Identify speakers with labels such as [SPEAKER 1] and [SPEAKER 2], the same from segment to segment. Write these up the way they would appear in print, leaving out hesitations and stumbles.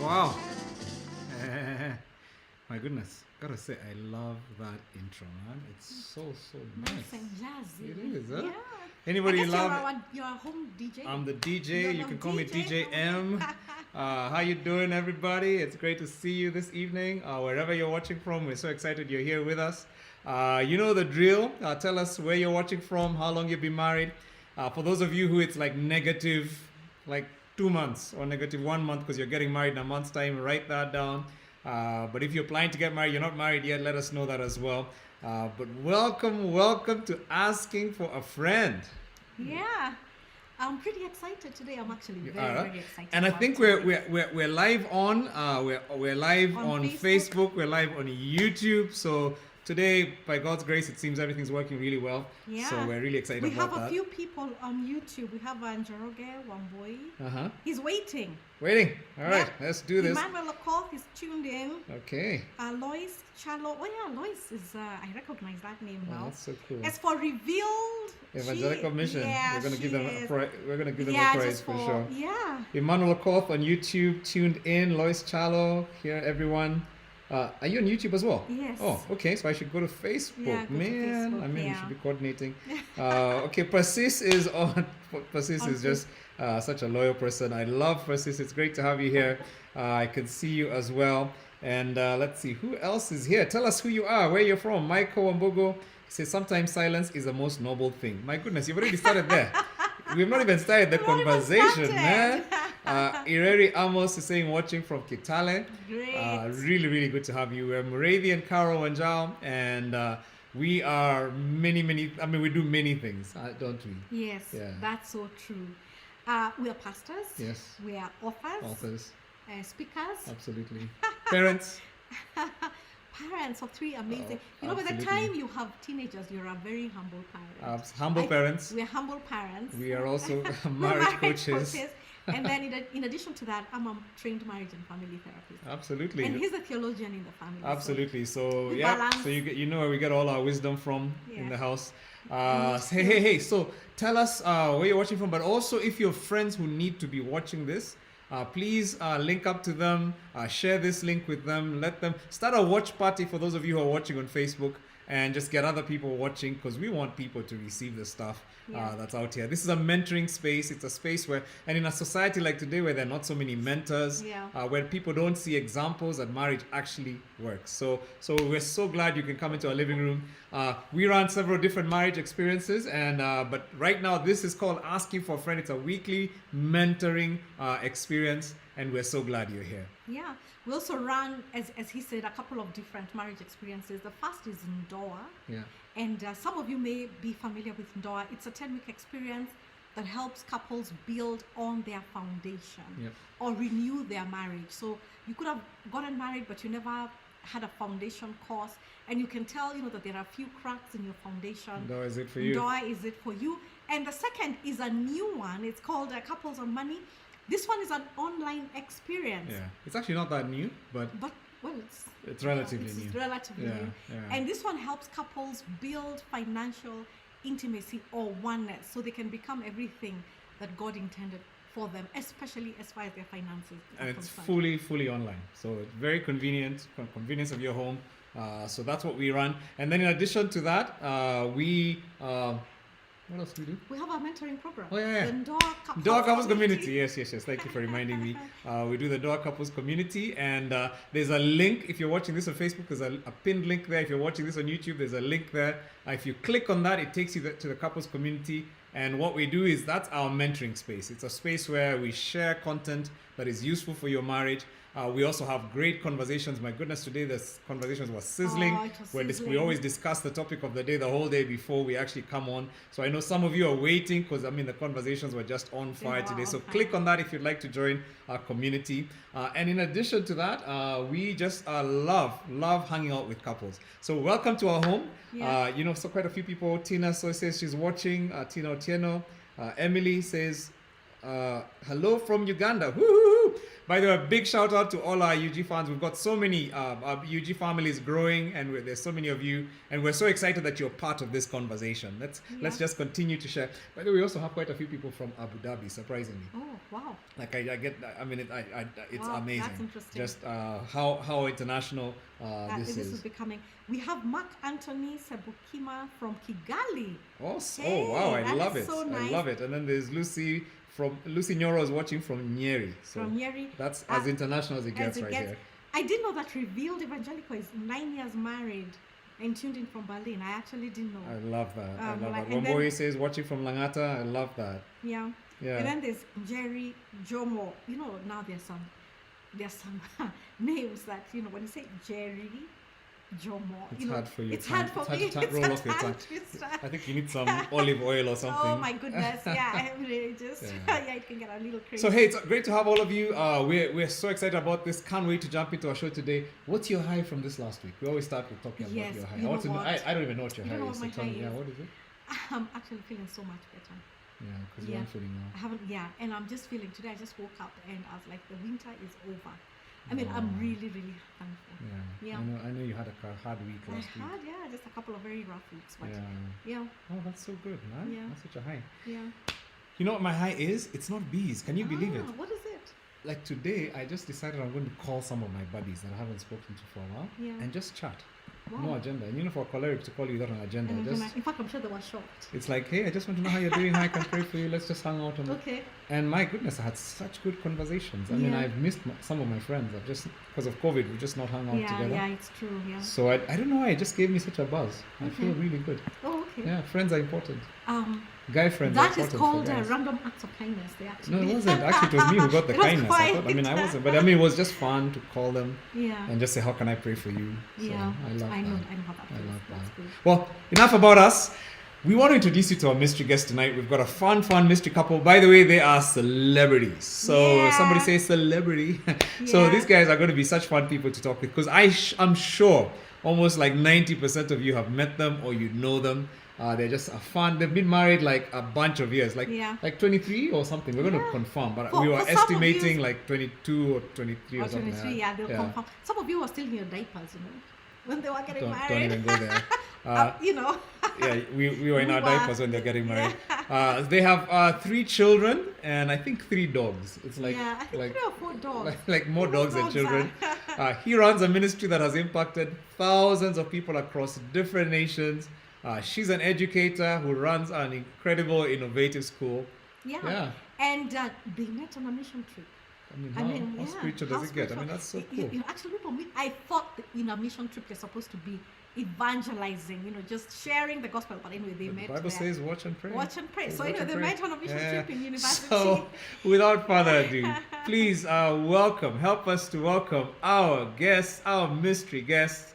[SPEAKER 1] Wow. My goodness. Gotta say, I love that intro, man. It's so
[SPEAKER 2] Nice
[SPEAKER 1] nice.
[SPEAKER 2] and jazzy.
[SPEAKER 1] It is, huh?
[SPEAKER 2] Yeah.
[SPEAKER 1] Anybody
[SPEAKER 2] I guess
[SPEAKER 1] love it?
[SPEAKER 2] you're a home DJ.
[SPEAKER 1] I'm the DJ.
[SPEAKER 2] You're
[SPEAKER 1] You
[SPEAKER 2] the
[SPEAKER 1] can call me DJ
[SPEAKER 2] DJ.
[SPEAKER 1] M. How you doing, everybody? It's great to see you this evening. Wherever you're watching from, we're so excited you're here with us. You know the drill. Tell us where you're watching from, how long you've been married. For those of you who it's like negative, like 2 months or negative 1 month because you're getting married in a month's time, write that down. But if you're planning to get married, you're not married yet, let us know that as well. But welcome to Asking for a Friend.
[SPEAKER 2] Yeah. I'm pretty excited today. I'm actually
[SPEAKER 1] You
[SPEAKER 2] very,
[SPEAKER 1] are?
[SPEAKER 2] very excited.
[SPEAKER 1] And I
[SPEAKER 2] about
[SPEAKER 1] think
[SPEAKER 2] today.
[SPEAKER 1] we're live on we're live
[SPEAKER 2] On
[SPEAKER 1] on
[SPEAKER 2] Facebook.
[SPEAKER 1] Facebook, we're live on YouTube. So today, by God's grace, it seems everything's working really well.
[SPEAKER 2] Yeah.
[SPEAKER 1] So we're really excited
[SPEAKER 2] We
[SPEAKER 1] about
[SPEAKER 2] have a
[SPEAKER 1] that.
[SPEAKER 2] few people on YouTube. We have Njoroge Wamboi.
[SPEAKER 1] Uh-huh.
[SPEAKER 2] He's waiting.
[SPEAKER 1] Waiting. All right,
[SPEAKER 2] Yeah.
[SPEAKER 1] let's do this.
[SPEAKER 2] Emmanuel Lakoff is tuned in.
[SPEAKER 1] Okay.
[SPEAKER 2] Lois Chalo. Oh yeah, Lois is. I recognize that name
[SPEAKER 1] Oh,
[SPEAKER 2] now.
[SPEAKER 1] that's so cool.
[SPEAKER 2] As for Revealed,
[SPEAKER 1] Evangelical Mission.
[SPEAKER 2] Yeah,
[SPEAKER 1] we're gonna give them
[SPEAKER 2] she is.
[SPEAKER 1] we're gonna give them
[SPEAKER 2] Yeah,
[SPEAKER 1] a prize
[SPEAKER 2] just
[SPEAKER 1] for sure.
[SPEAKER 2] Yeah.
[SPEAKER 1] Emmanuel Lakoff on YouTube, tuned in. Lois Chalo here, everyone. Are you on YouTube as well?
[SPEAKER 2] Yes.
[SPEAKER 1] Oh, okay. So I should go to Facebook.
[SPEAKER 2] Yeah, go to
[SPEAKER 1] Man,
[SPEAKER 2] Facebook,
[SPEAKER 1] I mean, we
[SPEAKER 2] yeah.
[SPEAKER 1] should be coordinating. Okay, Persis is on. Persis
[SPEAKER 2] On
[SPEAKER 1] is just such a loyal person. I love Persis. It's great to have you here. I can see you as well. And let's see, who else is here? Tell us who you are, where you're from. Michael Wambogo says, sometimes silence is the most noble thing. My goodness, you've already started there. We've not even started the
[SPEAKER 2] We've not even
[SPEAKER 1] conversation,
[SPEAKER 2] started.
[SPEAKER 1] man. Ireri Amos is saying, watching from Kitale.
[SPEAKER 2] Great.
[SPEAKER 1] Really, really good to have you. We're Moravian Carol Wanjao, and we are many, we do many things, don't we?
[SPEAKER 2] Yes,
[SPEAKER 1] Yeah.
[SPEAKER 2] that's so true. We are pastors.
[SPEAKER 1] Yes.
[SPEAKER 2] We are
[SPEAKER 1] Authors,
[SPEAKER 2] speakers,
[SPEAKER 1] absolutely. Parents,
[SPEAKER 2] parents of three amazing.
[SPEAKER 1] Oh,
[SPEAKER 2] By the
[SPEAKER 1] absolutely.
[SPEAKER 2] time you have teenagers, you're a very humble parent.
[SPEAKER 1] humble parents.
[SPEAKER 2] We're humble parents.
[SPEAKER 1] We are also
[SPEAKER 2] We're
[SPEAKER 1] marriage coaches.
[SPEAKER 2] And then in addition to that, I'm a trained marriage and family therapist.
[SPEAKER 1] Absolutely.
[SPEAKER 2] And he's a theologian in the family. so-
[SPEAKER 1] Absolutely. So
[SPEAKER 2] We
[SPEAKER 1] yeah,
[SPEAKER 2] balance.
[SPEAKER 1] so you know where we get all our wisdom from in
[SPEAKER 2] Yeah.
[SPEAKER 1] the house.
[SPEAKER 2] And
[SPEAKER 1] Hey. So tell us where you're watching from, but also if you have friends who need to be watching this, please link up to them, share this link with them, let them start a watch party for those of you who are watching on Facebook, and just get other people watching because we want people to receive the stuff
[SPEAKER 2] Yeah.
[SPEAKER 1] that's out here. This is a mentoring space. It's a space where, and in a society like today where there are not so many mentors,
[SPEAKER 2] Yeah.
[SPEAKER 1] where people don't see examples that marriage actually works. So we're so glad you can come into our living room. We run several different marriage experiences, and but right now this is called Asking for a Friend. It's a weekly mentoring experience, and we're so glad you're here.
[SPEAKER 2] Yeah, we also run, as he said, a couple of different marriage experiences. The first is Ndoa,
[SPEAKER 1] Yeah.
[SPEAKER 2] and some of you may be familiar with Ndoa. It's a 10-week experience that helps couples build on their foundation
[SPEAKER 1] Yep.
[SPEAKER 2] or renew their marriage. So you could have gotten married, but you never had a foundation course, and you can tell, that there are a few cracks in your foundation.
[SPEAKER 1] Ndoa is it for you?
[SPEAKER 2] Ndoa is it for you? And the second is a new one. It's called Couples on Money. This one is an online experience.
[SPEAKER 1] Yeah. It's actually not that new, but
[SPEAKER 2] But well,
[SPEAKER 1] it's relatively
[SPEAKER 2] it's
[SPEAKER 1] new.
[SPEAKER 2] relatively
[SPEAKER 1] Yeah,
[SPEAKER 2] new.
[SPEAKER 1] yeah.
[SPEAKER 2] And this one helps couples build financial intimacy or oneness, so they can become everything that God intended for them, especially as far as their finances are
[SPEAKER 1] And it's
[SPEAKER 2] concerned.
[SPEAKER 1] fully online, so it's very convenient, convenience of your home. So that's what we run. And then in addition to that, we what else do we do?
[SPEAKER 2] We have our mentoring program.
[SPEAKER 1] Oh, yeah.
[SPEAKER 2] The Ndoa
[SPEAKER 1] Door Couples Community. Yes. Thank you for reminding me. We do the Door Couples Community, and there's a link. If you're watching this on Facebook, there's a pinned link there. If you're watching this on YouTube, there's a link there. If you click on that, it takes you to the Couples Community. And what we do is that's our mentoring space. It's a space where we share content that is useful for your marriage. We also have great conversations. My goodness, today the conversations were sizzling.
[SPEAKER 2] Oh, it was
[SPEAKER 1] We
[SPEAKER 2] sizzling.
[SPEAKER 1] always discuss the topic of the day the whole day before we actually come on. So I know some of you are waiting because the conversations were just on fire
[SPEAKER 2] were
[SPEAKER 1] today.
[SPEAKER 2] on
[SPEAKER 1] So
[SPEAKER 2] fire.
[SPEAKER 1] click on that if you'd like to join our community. And in addition to that, we just love hanging out with couples. So welcome to our home.
[SPEAKER 2] Yeah.
[SPEAKER 1] So quite a few people. Tina says she's watching. Tina Otieno. Emily says, hello from Uganda. Woo! By the way, big shout out to all our UG fans. We've got so many our UG families growing, and there's so many of you, and we're so excited that you're part of this conversation. Let's just continue to share. By the way, we also have quite a few people from Abu Dhabi, surprisingly.
[SPEAKER 2] Oh, wow.
[SPEAKER 1] Like I get, I mean, it's
[SPEAKER 2] Wow,
[SPEAKER 1] amazing.
[SPEAKER 2] that's interesting.
[SPEAKER 1] Just how international this
[SPEAKER 2] This is
[SPEAKER 1] is.
[SPEAKER 2] becoming. We have Mark Anthony Sebukima from Kigali.
[SPEAKER 1] Oh,
[SPEAKER 2] Hey,
[SPEAKER 1] wow, I
[SPEAKER 2] that
[SPEAKER 1] love
[SPEAKER 2] is
[SPEAKER 1] it.
[SPEAKER 2] so
[SPEAKER 1] I
[SPEAKER 2] nice.
[SPEAKER 1] love it. And then there's Lucy Nyoro is watching from Nyeri. So
[SPEAKER 2] From Nyeri.
[SPEAKER 1] that's as international as it
[SPEAKER 2] As
[SPEAKER 1] gets
[SPEAKER 2] it
[SPEAKER 1] right
[SPEAKER 2] gets.
[SPEAKER 1] here.
[SPEAKER 2] I didn't know that Revealed Evangelical is 9 years married and tuned in from Berlin. I actually didn't know.
[SPEAKER 1] I love that. I love
[SPEAKER 2] like-
[SPEAKER 1] that.
[SPEAKER 2] and
[SPEAKER 1] When Boy
[SPEAKER 2] then-
[SPEAKER 1] says watching from Langata, I love that.
[SPEAKER 2] Yeah.
[SPEAKER 1] Yeah.
[SPEAKER 2] And then there's Jerry Jomo. You know, now there's some names that, you know, when you say Jerry Jomo,
[SPEAKER 1] It's
[SPEAKER 2] you know,
[SPEAKER 1] hard for you.
[SPEAKER 2] it's hard for me.
[SPEAKER 1] to
[SPEAKER 2] It's
[SPEAKER 1] roll
[SPEAKER 2] a
[SPEAKER 1] off your tongue.
[SPEAKER 2] tongue twister.
[SPEAKER 1] I think you need some olive oil or something.
[SPEAKER 2] Oh my goodness! Yeah, I really just
[SPEAKER 1] Yeah.
[SPEAKER 2] yeah, it can get a little crazy.
[SPEAKER 1] So hey, it's great to have all of you. We're so excited about this. Can't wait to jump into our show today. What's your high from this last week? We always start with talking about
[SPEAKER 2] Yes,
[SPEAKER 1] your high.
[SPEAKER 2] you
[SPEAKER 1] I want
[SPEAKER 2] know
[SPEAKER 1] to know.
[SPEAKER 2] what?
[SPEAKER 1] I don't even know what your
[SPEAKER 2] You
[SPEAKER 1] high
[SPEAKER 2] don't know
[SPEAKER 1] is.
[SPEAKER 2] what
[SPEAKER 1] So
[SPEAKER 2] my
[SPEAKER 1] tell me,
[SPEAKER 2] high
[SPEAKER 1] yeah,
[SPEAKER 2] is?
[SPEAKER 1] what is it?
[SPEAKER 2] I'm actually feeling so much better.
[SPEAKER 1] Yeah, because
[SPEAKER 2] Yeah.
[SPEAKER 1] I'm feeling now.
[SPEAKER 2] I haven't, yeah, and I'm just feeling today. I just woke up and I was like, the winter is over. I mean, I'm
[SPEAKER 1] Oh.
[SPEAKER 2] really, really thankful.
[SPEAKER 1] Yeah.
[SPEAKER 2] Yeah.
[SPEAKER 1] I know you had a hard week
[SPEAKER 2] I
[SPEAKER 1] last week.
[SPEAKER 2] had, yeah, just a couple of very rough weeks, but
[SPEAKER 1] Yeah.
[SPEAKER 2] yeah,
[SPEAKER 1] Oh, that's so good, man.
[SPEAKER 2] Yeah.
[SPEAKER 1] That's such a high.
[SPEAKER 2] yeah.
[SPEAKER 1] You know what my high is? It's not bees. Can you believe it?
[SPEAKER 2] What is it?
[SPEAKER 1] Like today, I just decided I'm going to call some of my buddies that I haven't spoken to for a while
[SPEAKER 2] Yeah.
[SPEAKER 1] and just chat.
[SPEAKER 2] Wow.
[SPEAKER 1] No agenda. And you know, for a choleric to call you without an agenda,
[SPEAKER 2] And
[SPEAKER 1] just
[SPEAKER 2] in fact, I'm sure they were shocked.
[SPEAKER 1] it's like, hey, I just want to know how you're doing. How I can pray for you. Let's just hang out.
[SPEAKER 2] Okay.
[SPEAKER 1] And my goodness, I had such good conversations. I mean,
[SPEAKER 2] Yeah.
[SPEAKER 1] I've missed some of my friends. I've just because of COVID, we just not hung out
[SPEAKER 2] Yeah,
[SPEAKER 1] together.
[SPEAKER 2] yeah, it's true. Yeah.
[SPEAKER 1] So I don't know why it just gave me such a buzz. I feel really good.
[SPEAKER 2] Oh, okay.
[SPEAKER 1] Yeah, friends are important.
[SPEAKER 2] Um,
[SPEAKER 1] Guy friends are
[SPEAKER 2] that is
[SPEAKER 1] important
[SPEAKER 2] called
[SPEAKER 1] for guys.
[SPEAKER 2] random acts of kindness. They
[SPEAKER 1] No,
[SPEAKER 2] actually.
[SPEAKER 1] it wasn't. Actually, it was me who got the
[SPEAKER 2] It was
[SPEAKER 1] kindness. I thought. I mean, I
[SPEAKER 2] quite-
[SPEAKER 1] wasn't. But I mean, it was just fun to call them
[SPEAKER 2] Yeah.
[SPEAKER 1] and just say, "How can I pray for you?" So
[SPEAKER 2] Yeah.
[SPEAKER 1] I love
[SPEAKER 2] I know.
[SPEAKER 1] that.
[SPEAKER 2] I know how that
[SPEAKER 1] I
[SPEAKER 2] feels.
[SPEAKER 1] love
[SPEAKER 2] That's
[SPEAKER 1] that.
[SPEAKER 2] good.
[SPEAKER 1] Well, enough about us. We want to introduce you to our mystery guest tonight. We've got a fun mystery couple. By the way, they are celebrities. So
[SPEAKER 2] Yeah.
[SPEAKER 1] somebody say celebrity. So
[SPEAKER 2] Yeah.
[SPEAKER 1] these guys are going to be such fun people to talk with because I'm sure almost like 90% of you have met them or you know them. They're just fun. They've been married like a bunch of years, like
[SPEAKER 2] Yeah.
[SPEAKER 1] 23 or something. We're going to
[SPEAKER 2] Yeah.
[SPEAKER 1] confirm, but
[SPEAKER 2] For-
[SPEAKER 1] we were
[SPEAKER 2] for some of
[SPEAKER 1] estimating
[SPEAKER 2] you-
[SPEAKER 1] like 22 or 23 or
[SPEAKER 2] Or
[SPEAKER 1] something.
[SPEAKER 2] 23, yeah, they'll confirm. Some of you were still in your diapers, you know, when they were getting
[SPEAKER 1] Don't
[SPEAKER 2] married.
[SPEAKER 1] even go there.
[SPEAKER 2] You know.
[SPEAKER 1] Yeah, we were in
[SPEAKER 2] We
[SPEAKER 1] our
[SPEAKER 2] were-
[SPEAKER 1] diapers when they're getting married. They have 3 children and I think 3 dogs. It's like
[SPEAKER 2] yeah, I think
[SPEAKER 1] like
[SPEAKER 2] 3 or 4 dogs.
[SPEAKER 1] like more
[SPEAKER 2] More
[SPEAKER 1] dogs than
[SPEAKER 2] dogs
[SPEAKER 1] children. He runs a ministry that has impacted thousands of people across different nations. She's an educator who runs an incredible, innovative school.
[SPEAKER 2] Yeah.
[SPEAKER 1] Yeah.
[SPEAKER 2] And they met on a mission trip.
[SPEAKER 1] I mean, how spiritual does it get? I mean, that's so cool.
[SPEAKER 2] You know, actually, people meet. I thought that in a mission trip you're supposed to be evangelizing, you know, just sharing the gospel. But anyway, they
[SPEAKER 1] The
[SPEAKER 2] met
[SPEAKER 1] Bible
[SPEAKER 2] there.
[SPEAKER 1] says watch and pray.
[SPEAKER 2] Watch and pray.
[SPEAKER 1] Says
[SPEAKER 2] So, you
[SPEAKER 1] watch
[SPEAKER 2] know,
[SPEAKER 1] and
[SPEAKER 2] they
[SPEAKER 1] pray.
[SPEAKER 2] met on a mission trip in university.
[SPEAKER 1] So, without further ado, please help us to welcome our guests, our mystery guests.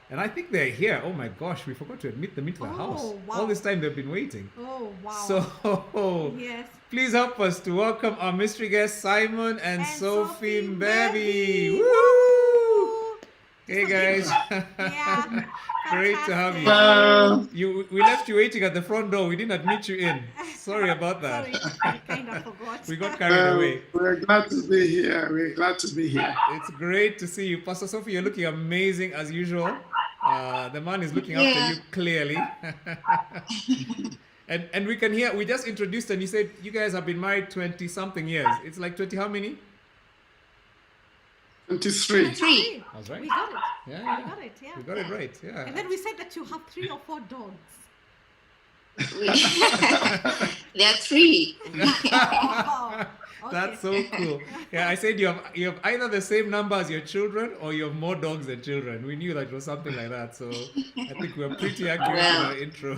[SPEAKER 1] And I think they're here. Oh my gosh, we forgot to admit them into the house.
[SPEAKER 2] Wow.
[SPEAKER 1] All this time they've been waiting.
[SPEAKER 2] Oh, wow.
[SPEAKER 1] So,
[SPEAKER 2] yes.
[SPEAKER 1] please help us to welcome our mystery guests, Simon and Sophie
[SPEAKER 2] Sophie
[SPEAKER 1] Mbebby.
[SPEAKER 2] Mbebby.
[SPEAKER 1] Woo! Hey guys.
[SPEAKER 2] Yeah.
[SPEAKER 1] Great to have you.
[SPEAKER 2] Fantastic.
[SPEAKER 1] We left you waiting at the front door. We didn't admit you in. Sorry about that.
[SPEAKER 2] Sorry, I kind of forgot.
[SPEAKER 1] We got carried away.
[SPEAKER 3] We're glad to be here. We're glad to be here.
[SPEAKER 1] It's great to see you. Pastor Sophie, you're looking amazing as usual. The man is looking after you clearly. and we can hear, we just introduced and you said you guys have been married 20 something years. It's like 20 how many?
[SPEAKER 3] 23.
[SPEAKER 4] 3.
[SPEAKER 1] I was right.
[SPEAKER 2] We got it.
[SPEAKER 1] Yeah,
[SPEAKER 2] We
[SPEAKER 1] yeah.
[SPEAKER 2] got it, yeah.
[SPEAKER 1] We got it right. Yeah.
[SPEAKER 2] And then we said that you have 3 or 4 dogs.
[SPEAKER 4] There are 3.
[SPEAKER 2] Oh,
[SPEAKER 1] That's
[SPEAKER 2] okay.
[SPEAKER 1] so cool. Yeah, I said you have either the same number as your children or you have more dogs than children. We knew that it was something like that. So I think we were pretty accurate in our intro.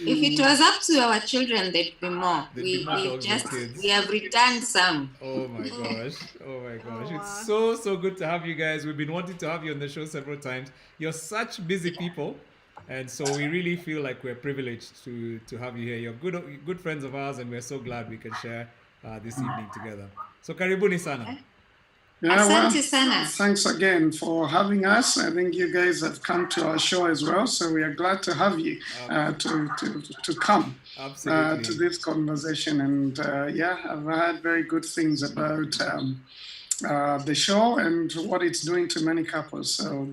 [SPEAKER 4] If it was up to our children, there'd be more.
[SPEAKER 1] There'd be more
[SPEAKER 4] We
[SPEAKER 1] dogs than
[SPEAKER 4] just
[SPEAKER 1] kids.
[SPEAKER 4] we have returned some.
[SPEAKER 1] Oh my gosh. Oh my gosh.
[SPEAKER 2] wow.
[SPEAKER 1] It's so good to have you guys. We've been wanting to have you on the show several times. You're such busy people. And so we really feel like we're privileged to have you here. You're good friends of ours and we're so glad we can share this evening together. So karibuni sana.
[SPEAKER 3] Yeah, well,
[SPEAKER 4] Asante sana.
[SPEAKER 3] thanks again for having us. I think you guys have come to our show as well, so we are glad to have you to come
[SPEAKER 1] Absolutely.
[SPEAKER 3] to this conversation. And yeah, I've heard very good things about the show and what it's doing to many couples. So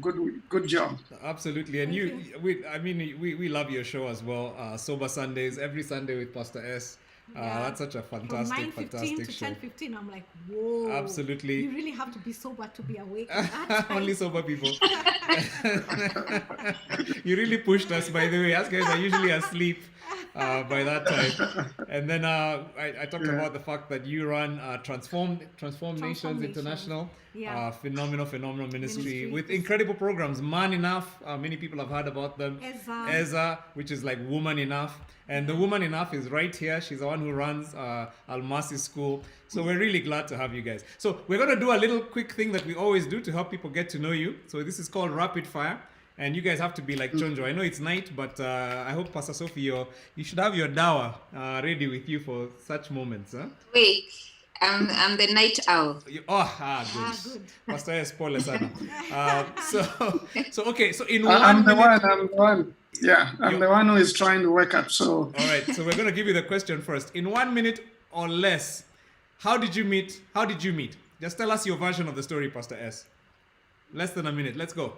[SPEAKER 3] good job.
[SPEAKER 1] Absolutely, and
[SPEAKER 2] Thank
[SPEAKER 1] we love your show as well. Sober Sundays, every Sunday with Pastor S.
[SPEAKER 2] Yeah.
[SPEAKER 1] That's such a
[SPEAKER 2] From
[SPEAKER 1] fantastic,
[SPEAKER 2] 9:15
[SPEAKER 1] fantastic
[SPEAKER 2] to
[SPEAKER 1] show.
[SPEAKER 2] 10:15, I'm like, whoa.
[SPEAKER 1] Absolutely.
[SPEAKER 2] You really have to be sober to be awake at that time.
[SPEAKER 1] Only sober people. You really pushed us, by the way. Us guys are usually asleep by that time. And then I talked
[SPEAKER 3] Yeah.
[SPEAKER 1] about the fact that you run Transform Nations
[SPEAKER 2] Nations.
[SPEAKER 1] International.
[SPEAKER 2] Yeah.
[SPEAKER 1] Phenomenal ministry
[SPEAKER 2] Ministry.
[SPEAKER 1] with incredible programs. Man Enough, many people have heard about them.
[SPEAKER 2] Eza.
[SPEAKER 1] Which is like Woman Enough. And the Woman Enough is right here. She's the one who runs Almasi School. So we're really glad to have you guys. So we're going to do a little quick thing that we always do to help people get to know you. So this is called Rapid Fire. And you guys have to be like Chonjo. I know it's night, but I hope, Pastor Sophie, you should have your dawa ready with you for such moments. Huh?
[SPEAKER 4] Wait, I'm the night owl.
[SPEAKER 1] Good.
[SPEAKER 2] Good.
[SPEAKER 1] Pastor S. Paul Sana. So okay. So in
[SPEAKER 3] I'm the
[SPEAKER 1] minute,
[SPEAKER 3] one. Yeah, I'm the one who is trying to wake up. So
[SPEAKER 1] all right. So we're going to give you the question first. In 1 minute or less, how did you meet? Just tell us your version of the story, Pastor S. Less than a minute. Let's go.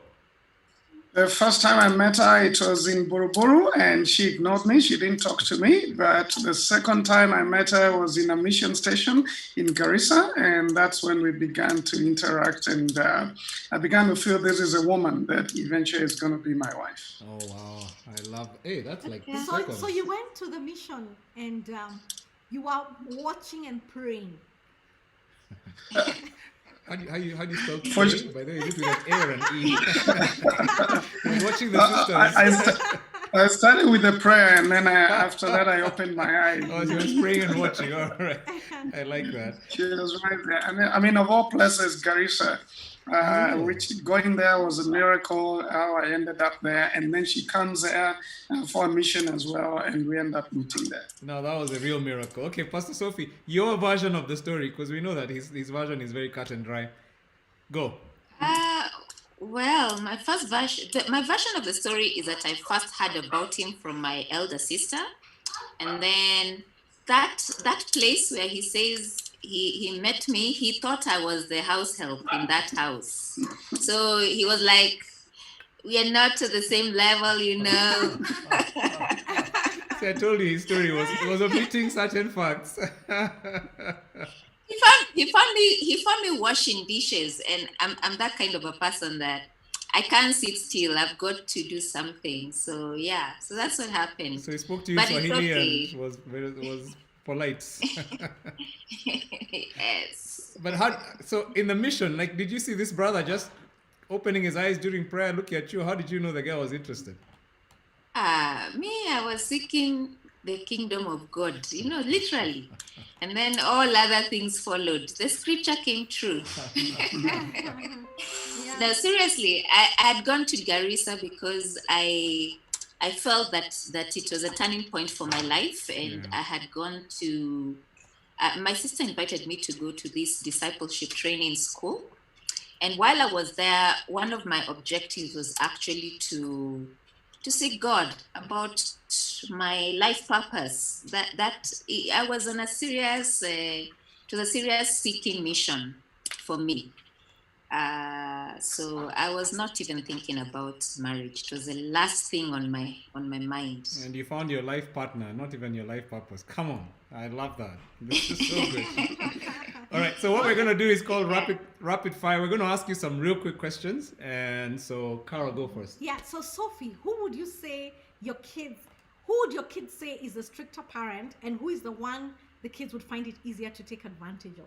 [SPEAKER 3] the first time I met her, it was in Buruburu, and she ignored me. She didn't talk to me. But the second time I met her was in a mission station in Garissa, and that's when we began to interact. And I began to feel this is a woman that eventually is going to be my wife.
[SPEAKER 1] Oh wow, I love. Hey, that's like
[SPEAKER 4] Okay.
[SPEAKER 2] So you went to the mission and you are watching and praying.
[SPEAKER 1] How do you spell
[SPEAKER 3] For-
[SPEAKER 1] pray? By the way, is it with an A or an E? You're watching the sisters.
[SPEAKER 3] I started with a prayer, and then after that, I opened my eyes.
[SPEAKER 1] Oh, so you're praying and watching. All right, I like that.
[SPEAKER 3] She was right there. And I mean, of all places, Garissa, which going there was a miracle, how I ended up there. And then she comes there for a mission as well, and we end up meeting there.
[SPEAKER 1] No, that was a real miracle. Okay, Pastor Sophie, your version of the story, because we know that his version is very cut and dry. Go.
[SPEAKER 4] Well, my version of the story is that I first heard about him from my elder sister, and then that place where he says he met me, he thought I was the house help in that house. So he was like, we are not to the same level, you know.
[SPEAKER 1] See, I told you his story was omitting certain facts.
[SPEAKER 4] He found me washing dishes, and I'm that kind of a person that I can't sit still. I've got to do something. So yeah, so that's what happened.
[SPEAKER 1] So he spoke to you
[SPEAKER 4] But it's
[SPEAKER 1] Swahili
[SPEAKER 4] okay.
[SPEAKER 1] and was polite.
[SPEAKER 4] Yes.
[SPEAKER 1] But so in the mission, like, did you see this brother just opening his eyes during prayer, looking at you? How did you know the girl was interested?
[SPEAKER 4] I was seeking the kingdom of God, literally. And then all other things followed. The scripture came true. No, seriously, I had gone to Garissa because I felt that it was a turning point for my life, and I had gone to. My sister invited me to go to this discipleship training school, and while I was there, one of my objectives was actually to seek God about my life purpose. That I was on a serious seeking mission for me. So I was not even thinking about marriage. It was the last thing on my mind.
[SPEAKER 1] And you found your life partner, not even your life purpose. Come on, I love that. This is so good. All right, so what we're gonna do is called rapid fire. We're gonna ask you some real quick questions, and so Carol, go first.
[SPEAKER 2] Yeah, so Sophie, who would you say your kids say is the stricter parent, and who is the one the kids would find it easier to take advantage of?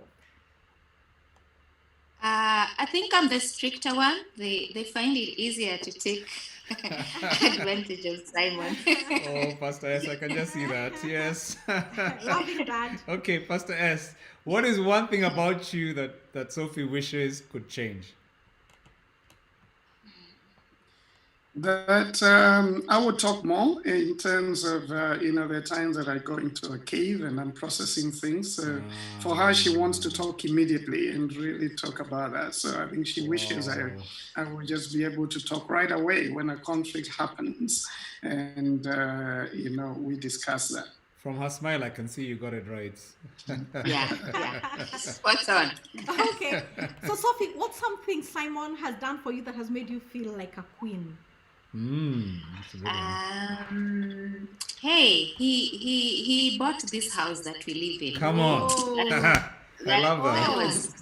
[SPEAKER 4] I think I'm the stricter one. They find it easier to take advantage of Simon.
[SPEAKER 1] Oh, Pastor S, I can just see that. Yes.
[SPEAKER 2] Loving that.
[SPEAKER 1] Okay, Pastor S, what is one thing about you that Sophie wishes could change?
[SPEAKER 3] That I would talk more in terms of, there are times that I go into a cave and I'm processing things. So for her, she wants to talk immediately and really talk about that. So I think she wishes I would just be able to talk right away when a conflict happens. And, we discuss that.
[SPEAKER 1] From her smile, I can see you got it right.
[SPEAKER 4] Yeah. Spot on.
[SPEAKER 2] Okay. So, Sophie, what's something Simon has done for you that has made you feel like a queen?
[SPEAKER 1] That's a good one.
[SPEAKER 4] Hey, he bought this house that we live in.
[SPEAKER 1] Come on.
[SPEAKER 2] Oh.
[SPEAKER 1] I love that.
[SPEAKER 4] That was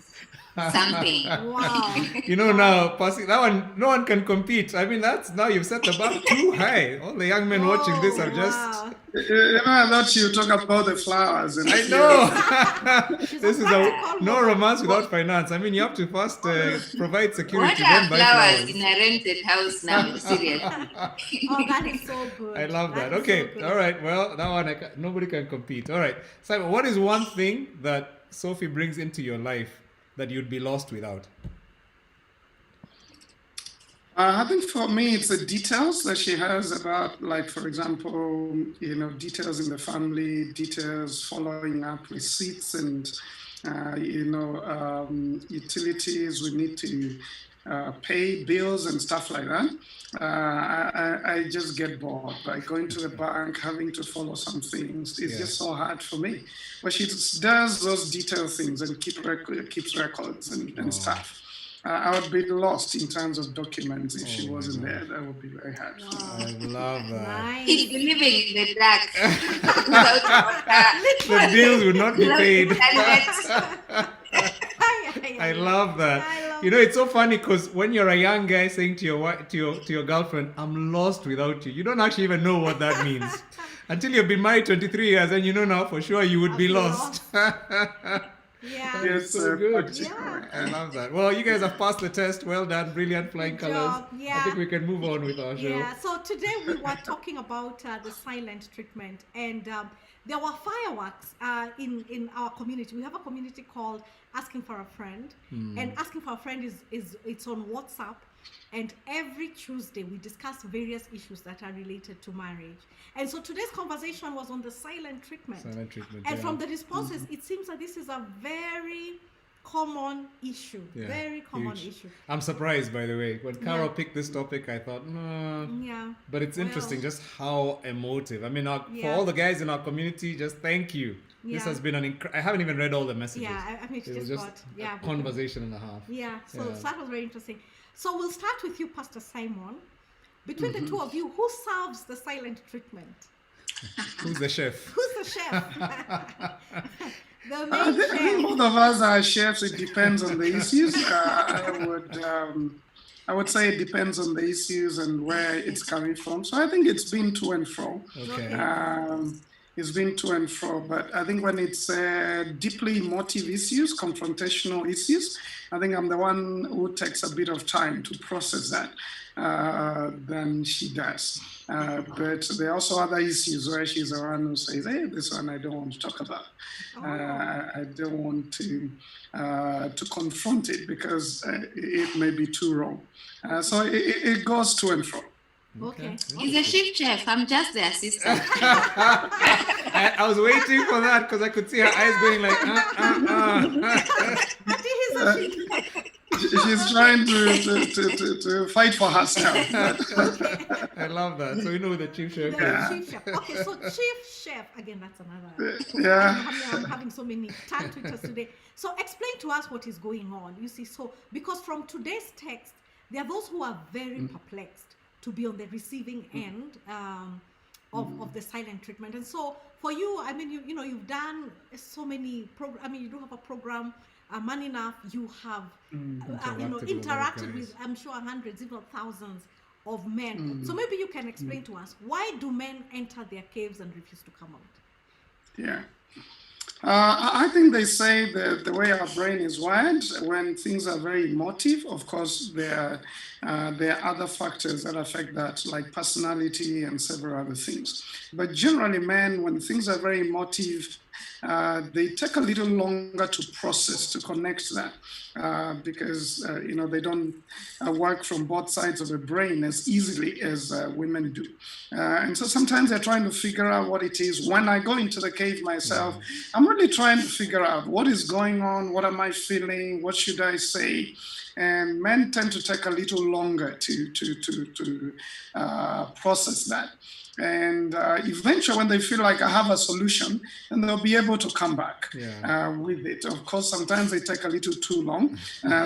[SPEAKER 4] something.
[SPEAKER 2] Wow.
[SPEAKER 1] Now, passing that one, no one can compete. I mean, now you've set the bar too high. All the young men watching this are just.
[SPEAKER 2] Wow.
[SPEAKER 3] I thought you talk about the flowers. And
[SPEAKER 1] I know. This is no
[SPEAKER 2] woman.
[SPEAKER 1] romance without finance. I mean, you have to first provide security,
[SPEAKER 4] What are
[SPEAKER 1] then buy
[SPEAKER 4] flowers
[SPEAKER 1] flowers.
[SPEAKER 4] in a rented house now? Seriously.
[SPEAKER 2] Oh, that is so good.
[SPEAKER 1] I love that.
[SPEAKER 2] is
[SPEAKER 1] Okay,
[SPEAKER 2] so good.
[SPEAKER 1] all right. Well, that one nobody can compete. All right, Simon, what is one thing that Sophie brings into your life that you'd be lost without?
[SPEAKER 3] I think for me, it's the details that she has about, like, for example, details in the family, details following up receipts and, utilities. We need to pay bills and stuff like that. I just get bored by going to the bank, having to follow some things. It's just so hard for me. But she does those detailed things and keeps records and stuff. I would be lost in terms of documents if she wasn't there. That would be very hard.
[SPEAKER 1] I love that.
[SPEAKER 2] Nice.
[SPEAKER 4] He'd be living in the dark without
[SPEAKER 1] The bills would not be paid. I love that. It's so funny because when you're a young guy saying to your girlfriend, "I'm lost without you," you don't actually even know what that means until you've been married 23 years, and now for sure you would be lost.
[SPEAKER 2] Yeah.
[SPEAKER 3] Yes,
[SPEAKER 1] So good.
[SPEAKER 2] Yeah.
[SPEAKER 1] I love that. Well, you guys have passed the test. Well done. Brilliant flying
[SPEAKER 2] Good
[SPEAKER 1] colors.
[SPEAKER 2] job.
[SPEAKER 1] I
[SPEAKER 2] Yeah.
[SPEAKER 1] think we can move on with our show.
[SPEAKER 2] Yeah, so today we were talking about the silent treatment, and there were fireworks in our community. We have a community called Asking for a Friend, and Asking for a Friend is it's on WhatsApp, and every Tuesday we discuss various issues that are related to marriage. And so today's conversation was on the silent treatment.
[SPEAKER 1] Silent treatment.
[SPEAKER 2] And
[SPEAKER 1] yeah.
[SPEAKER 2] from the responses, it seems that this is a very common issue.
[SPEAKER 1] Yeah,
[SPEAKER 2] Very common
[SPEAKER 1] huge.
[SPEAKER 2] issue.
[SPEAKER 1] I'm surprised, by the way. When Carol
[SPEAKER 2] Yeah.
[SPEAKER 1] picked this topic, I thought, no.
[SPEAKER 2] Yeah.
[SPEAKER 1] But it's interesting
[SPEAKER 2] Well.
[SPEAKER 1] just how emotive. I mean, for
[SPEAKER 2] Yeah.
[SPEAKER 1] all the guys in our community, just thank you. This
[SPEAKER 2] Yeah.
[SPEAKER 1] has been I haven't even read all the messages.
[SPEAKER 2] Yeah, I mean,
[SPEAKER 1] It was
[SPEAKER 2] just
[SPEAKER 1] just
[SPEAKER 2] got
[SPEAKER 1] a conversation and a half.
[SPEAKER 2] Yeah, so
[SPEAKER 1] Yeah.
[SPEAKER 2] that was very interesting. So we'll start with you, Pastor Simon. Between the two of you, who serves the silent treatment?
[SPEAKER 1] Who's the chef?
[SPEAKER 2] Who's the chef? The
[SPEAKER 3] I
[SPEAKER 2] main
[SPEAKER 3] think
[SPEAKER 2] chef.
[SPEAKER 3] both of us are chefs. It depends on the issues. I would say it depends on the issues and where it's coming from. So I think it's been to and fro.
[SPEAKER 1] Okay.
[SPEAKER 3] It's been to and fro, but I think when it's deeply emotive issues, confrontational issues, I think I'm the one who takes a bit of time to process that than she does. But there are also other issues where she's the one who says, "Hey, this one I don't want to talk about. I don't want to confront it because it may be too wrong." So it goes to and fro.
[SPEAKER 2] Okay.
[SPEAKER 4] He's a chief chef. I'm just the assistant.
[SPEAKER 1] I was waiting for that because I could see her eyes going like,
[SPEAKER 2] He's a chef.
[SPEAKER 3] She's trying to fight for herself.
[SPEAKER 1] I love that. So you know the chief chef.
[SPEAKER 2] The chief chef. Okay, so chief chef, again, that's another.
[SPEAKER 3] Yeah.
[SPEAKER 2] I'm having so many tongue twitters today. So explain to us what is going on. You see, so because from today's text, there are those who are very perplexed to be on the receiving end of the silent treatment. And so for you, I mean, you've done so many programs. I mean, you do have a program, Man Enough. You have, interacted with, I'm sure, hundreds, if not thousands of men. So maybe you can explain to us, why do men enter their caves and refuse to come out?
[SPEAKER 3] Yeah. I think they say that the way our brain is wired, when things are very emotive, of course, there are other factors that affect that, like personality and several other things. But generally, men, when things are very emotive, they take a little longer to process, to connect that, because they don't work from both sides of the brain as easily as women do. And so sometimes they're trying to figure out what it is. When I go into the cave myself, I'm really trying to figure out what is going on, what am I feeling, what should I say? And men tend to take a little longer to process that. And eventually, when they feel like I have a solution, then they'll be able to come back with it. Of course, sometimes they take a little too long.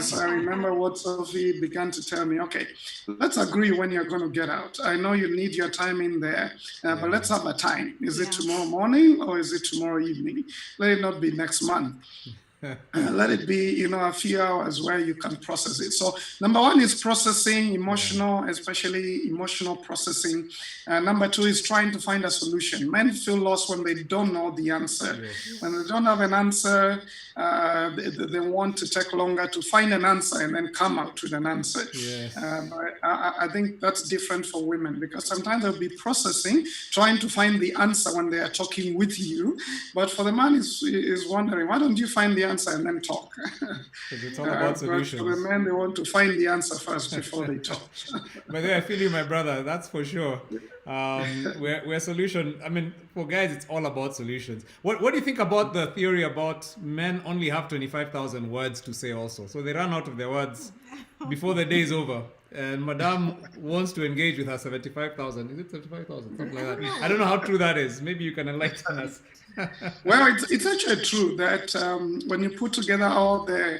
[SPEAKER 3] So I remember what Sophie began to tell me, okay, let's agree when you're going to get out. I know you need your time in there, but let's have a time. Is it tomorrow morning or is it tomorrow evening? Let it not be next month. Let it be, a few hours where you can process it. So number one is processing, emotional, especially emotional processing. Number two is trying to find a solution. Men feel lost when they don't know the answer. Yes. When they don't have an answer, they want to take longer to find an answer and then come out with an answer. Yes. But I think that's different for women, because sometimes they'll be processing, trying to find the answer when they are talking with you. But for the man is wondering, why don't you find the answer and then talk?
[SPEAKER 1] It's all about solutions.
[SPEAKER 3] But for the men, they want to find the answer first before they talk.
[SPEAKER 1] But I feel you, my brother. That's for sure. We're solution. I mean, for guys, it's all about solutions. What do you think about the theory about men only have 25,000 words to say also? So they run out of their words before the day is over. And Madame wants to engage with her 75,000. Is it 75,000? Something like that. I don't know how true that is. Maybe you can enlighten us.
[SPEAKER 3] Well, it's actually true that when you put together all the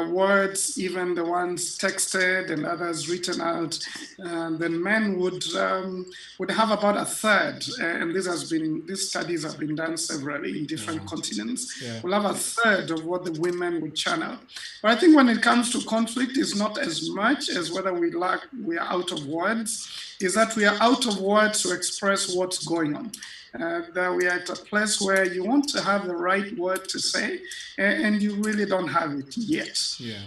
[SPEAKER 3] words, even the ones texted and others written out, then men would have about a third. And these studies have been done severally in different continents. Yeah. We'll have a third of what the women would channel. But I think when it comes to conflict, it's not as much as whether we are out of words. Is that we are out of words to express what's going on. That we are at a place where you want to have the right word to say, and you really don't have it yet.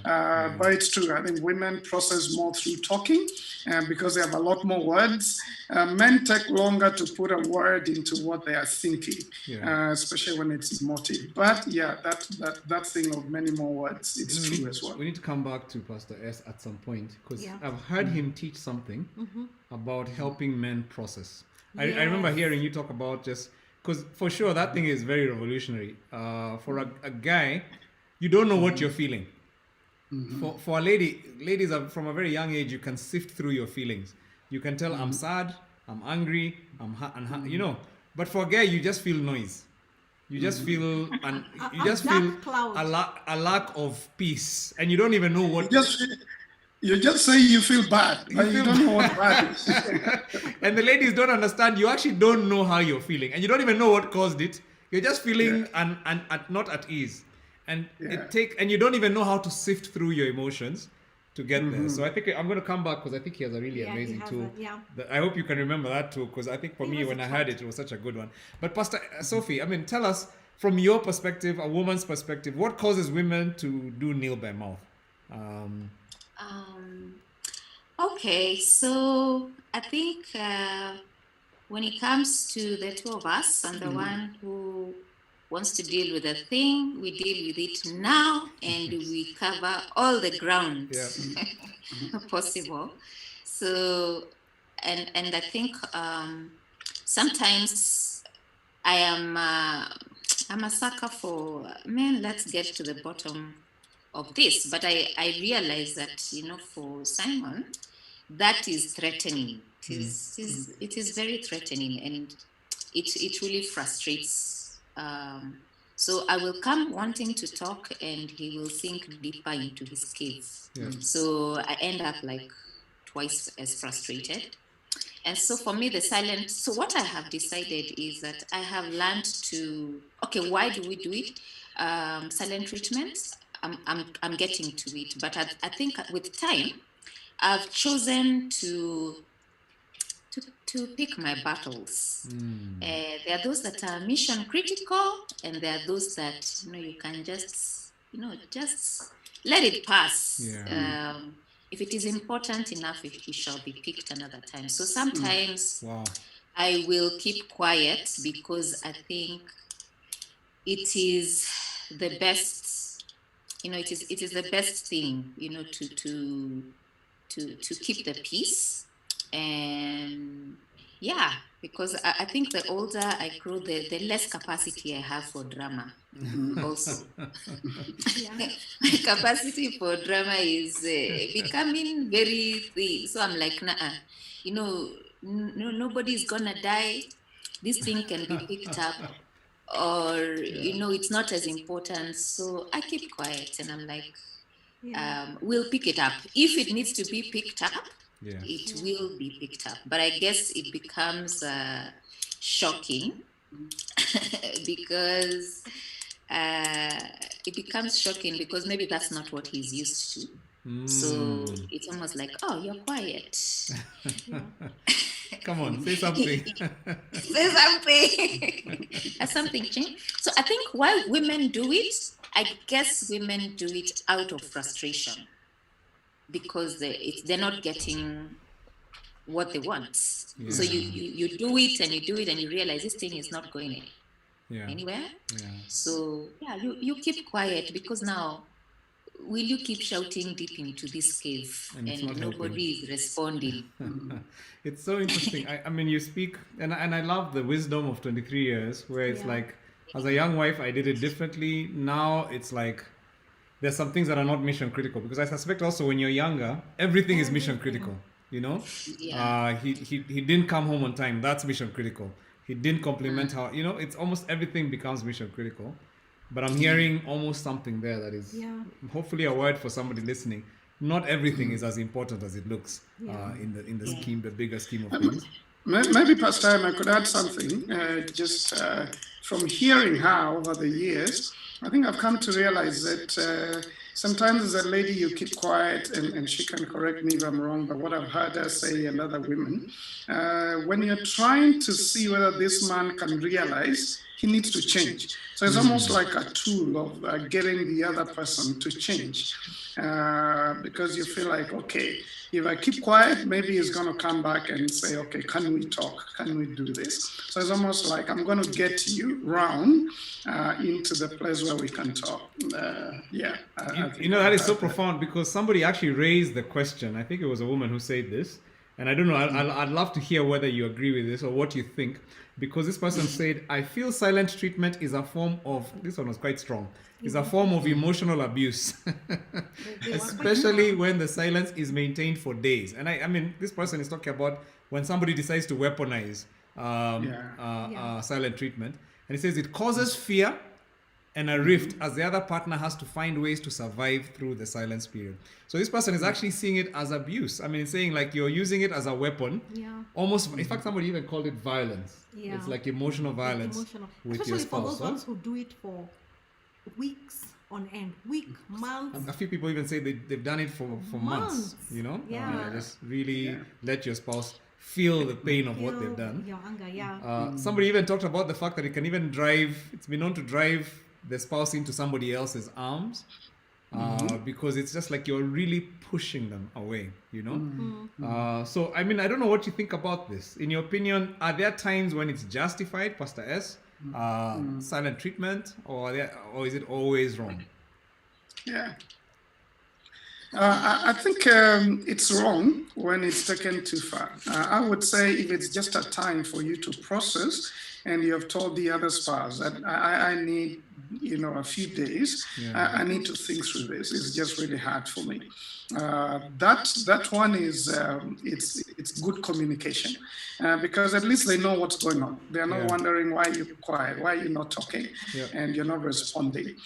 [SPEAKER 3] But it's true. I think women process more through talking because they have a lot more words. Men take longer to put a word into what they are thinking, especially when it's emotive. But that thing of many more words, it's true as well.
[SPEAKER 1] We need to come back to Pastor S at some point, because I've heard him teach something about helping men process. I remember hearing you talk about, just because for sure that thing is very revolutionary. For a guy, you don't know what you're feeling. For a ladies are, from a very young age, you can sift through your feelings. You can tell I'm sad, I'm angry, But for a guy, you just feel noise. You just feel a lack of peace, and you don't even know what.
[SPEAKER 3] You just say you feel bad, but you don't know what bad is.
[SPEAKER 1] And the ladies don't understand. You actually don't know how you're feeling, and you don't even know what caused it. You're just feeling and not at ease, and and you don't even know how to sift through your emotions to get there. So I think I'm going to come back, because I think he has a really amazing tool. I hope you can remember that too, because I think for me, when I heard it, it was such a good one. But Pastor Sophie, I mean, tell us from your perspective, a woman's perspective, what causes women to do kneel by mouth?
[SPEAKER 4] Okay, so I think when it comes to the two of us, and the one who wants to deal with a thing, we deal with it now, and we cover all the ground possible. So, and I think sometimes I'm a sucker for, man, let's get to the bottom of this. But I realize that, for Simon, that is threatening. It is very threatening, and it really frustrates. So I will come wanting to talk, and he will sink deeper into his cave. So I end up like twice as frustrated. And so for me, so what I have decided is that I have learned to, why do we do it? Silent treatments. I'm getting to it, but I think with time, I've chosen to pick my battles. There are those that are mission critical, and there are those that you can just let it pass. If it is important enough, it shall be picked another time. So sometimes I will keep quiet, because I think it is the best, it is the best thing, to keep the peace. And yeah, because I think the older I grow, the less capacity I have for drama. Also,
[SPEAKER 2] Yeah.
[SPEAKER 4] my capacity for drama is becoming very thin. So I'm like, nah, nobody's gonna die. This thing can be picked up, or it's not as important. So I keep quiet, and I'm like,
[SPEAKER 2] Yeah.
[SPEAKER 4] we'll pick it up if it needs to be picked up.
[SPEAKER 1] Yeah.
[SPEAKER 4] It will be picked up, but I guess it becomes shocking because it becomes shocking because maybe that's not what he's used to. So it's almost like, oh, you're quiet.
[SPEAKER 1] Come on, say something.
[SPEAKER 4] Say something. Has something changed? So I think why women do it, I guess women do it out of frustration because they're not getting what they want.
[SPEAKER 1] Yeah.
[SPEAKER 4] So you do it and you do it and you realize this thing is not going anywhere.
[SPEAKER 1] Yeah.
[SPEAKER 4] So yeah, you keep quiet because now will you keep shouting deep into this cave and nobody is responding?
[SPEAKER 1] It's so interesting. I mean, you speak, and I love the wisdom of 23 years, where it's like, as a young wife, I did it differently. Now it's like, there's some things that are not mission critical, because I suspect also when you're younger, everything is mission critical.
[SPEAKER 4] Yeah.
[SPEAKER 1] He didn't come home on time. That's mission critical. He didn't compliment how, it's almost everything becomes mission critical. But I'm hearing almost something there that is hopefully a word for somebody listening. Not everything is as important as it looks in the scheme, the bigger scheme of things.
[SPEAKER 3] Maybe, Pastor, I could add something. Just from hearing her over the years, I think I've come to realize that sometimes as a lady you keep quiet, and she can correct me if I'm wrong, but what I've heard her say and other women, when you're trying to see whether this man can realize he needs to change. So it's almost like a tool of getting the other person to change. Because you feel like, okay, if I keep quiet, maybe he's going to come back and say, okay, can we talk? Can we do this? So it's almost like I'm going to get you round into the place where we can talk.
[SPEAKER 1] That is so profound, because somebody actually raised the question. I think it was a woman who said this. And I don't know, I'd love to hear whether you agree with this or what you think. Because this person said, I feel silent treatment is a form of, this one was quite strong, is a form of emotional abuse. Especially when the silence is maintained for days. And I mean, this person is talking about when somebody decides to weaponize silent treatment. And he says it causes fear and a rift as the other partner has to find ways to survive through the silence period. So this person is actually seeing it as abuse. I mean, saying like you're using it as a weapon. Yeah. Almost, in fact, somebody even called it violence. Yeah. It's like emotional violence. With
[SPEAKER 2] especially
[SPEAKER 1] your spouse.
[SPEAKER 2] for those ones who do it for weeks on end, months.
[SPEAKER 1] A few people even say they've done it for months.
[SPEAKER 2] Yeah.
[SPEAKER 1] Just really let your spouse feel the pain of what they've done.
[SPEAKER 2] Your anger,
[SPEAKER 1] somebody even talked about the fact that it can even drive, it's been known to drive the spouse into somebody else's arms, because it's just like you're really pushing them away, So, I mean, I don't know what you think about this. In your opinion, are there times when it's justified, Pastor S, silent treatment, or is it always wrong?
[SPEAKER 3] Yeah. I think it's wrong when it's taken too far. I would say if it's just a time for you to process and you have told the other spouse that I need, a few days, I need to think through this. It's just really hard for me. That one is, it's good communication because at least they know what's going on. They're not wondering why you're quiet, why you're not talking, and you're not responding.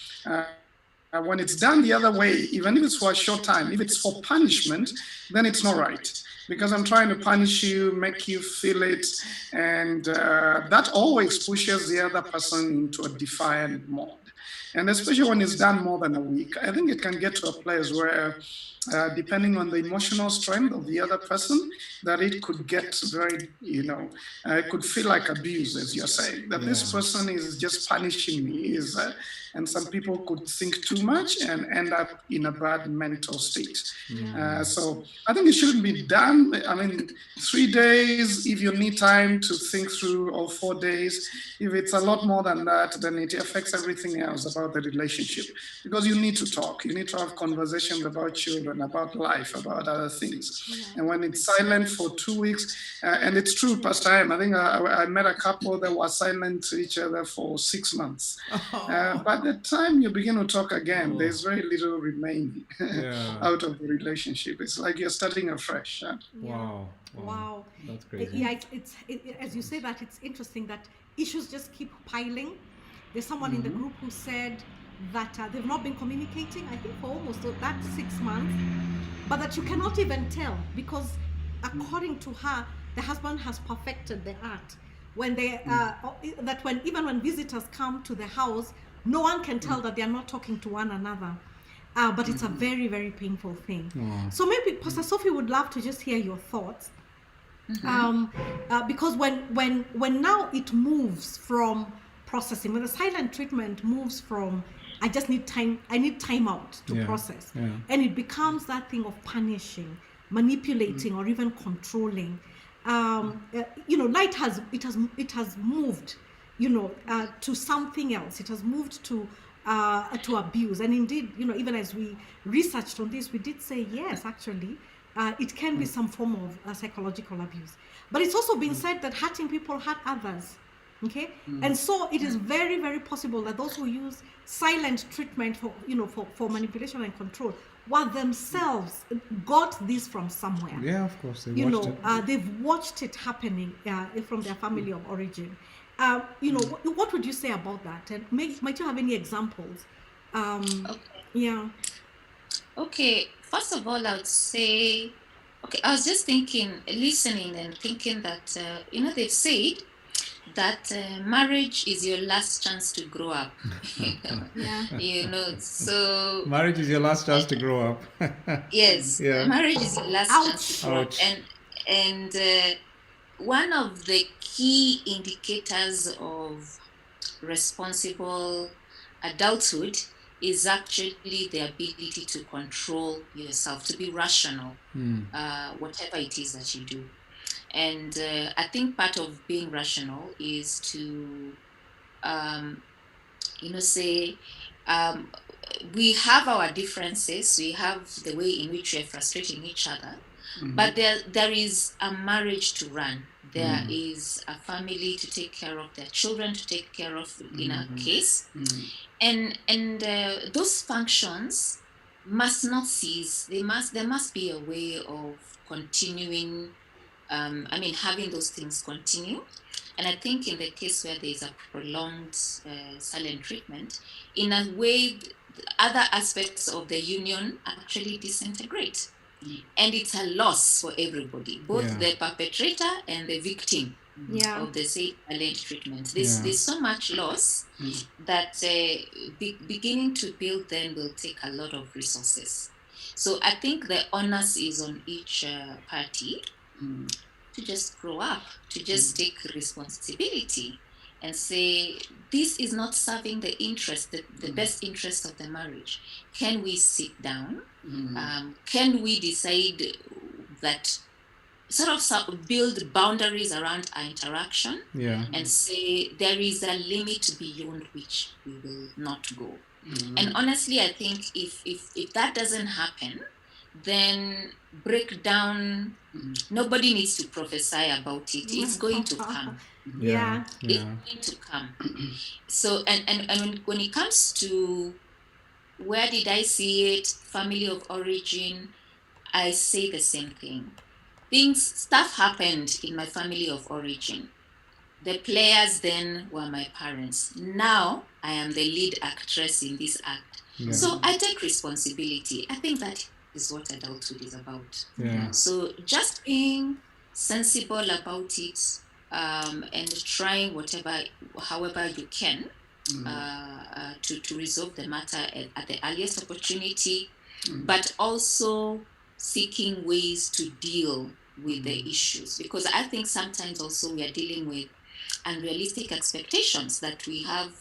[SPEAKER 3] When it's done the other way, even if it's for a short time, if it's for punishment, then it's not right. Because I'm trying to punish you, make you feel it, and that always pushes the other person into a defiant mode. And especially when it's done more than a week, I think it can get to a place where, depending on the emotional strength of the other person, that it could get very, it could feel like abuse, as you're saying, that this person is just punishing me, and some people could think too much and end up in a bad mental state. So I think it shouldn't be done. I mean, 3 days, if you need time to think through, or 4 days. If it's a lot more than that, then it affects everything else about the relationship, because you need to talk. You need to have conversations about children, about life, about other things. And when it's silent for 2 weeks, and it's true, Pastor Im, I think I met a couple that were silent to each other for 6 months. By the time you begin to talk again, there's very little remaining out of the relationship. It's like you're starting afresh.
[SPEAKER 1] Wow. That's crazy.
[SPEAKER 2] Yeah, as you say that, it's interesting that issues just keep piling. There's someone in the group who said that they've not been communicating, I think, for almost that 6 months, but that you cannot even tell, because according to her, the husband has perfected the art. When they even when visitors come to the house, no one can tell that they are not talking to one another. But it's a very, very painful thing. So maybe Pastor Sophie would love to just hear your thoughts. Because when now it moves from processing, when the silent treatment moves from I just need time, I need time out to process, and it becomes that thing of punishing, manipulating, or even controlling. Light has moved, to something else. It has moved to abuse. And indeed, even as we researched on this, we did say yes, actually. It can be some form of psychological abuse, but it's also been said that hurting people hurt others. Okay, and so it is very, very possible that those who use silent treatment for manipulation and control were themselves got this from somewhere.
[SPEAKER 1] Yeah, of course,
[SPEAKER 2] they've watched it happening from their family of origin. What would you say about that? And might you have any examples?
[SPEAKER 4] Okay, first of all, I would say, I was just listening and thinking that, they've said that marriage is your last chance to grow up. So
[SPEAKER 1] marriage is your last chance to grow up.
[SPEAKER 4] Yes, marriage is your last chance to grow up. And one of the key indicators of responsible adulthood is actually the ability to control yourself, to be rational, whatever it is that you do. And I think part of being rational is to, we have our differences, we have the way in which we are frustrating each other, but there is a marriage to run. There is a family to take care of, their children to take care of, in a case. And those functions must not cease. There must be a way of continuing, having those things continue. And I think in the case where there is a prolonged silent treatment, in a way, other aspects of the union actually disintegrate. And it's a loss for everybody, both the perpetrator and the victim of the silent treatment. There's so much loss that beginning to build then will take a lot of resources. So I think the onus is on each party to just grow up, to just take responsibility and say, this is not serving the interest, the best interest of the marriage. Can we sit down? Can we decide that sort of build boundaries around our interaction and say there is a limit beyond which we will not go? And honestly, I think if that doesn't happen, then breakdown, nobody needs to prophesy about it. It's going to come. It's going to come. So, and when it comes to where did I see it, family of origin, I say the same thing. Stuff happened in my family of origin. The players then were my parents. Now I am the lead actress in this act. So I take responsibility. I think that is what adulthood is about. So just being sensible about it, and trying however you can to resolve the matter at the earliest opportunity, but also seeking ways to deal with the issues, because I think sometimes also we are dealing with unrealistic expectations that we have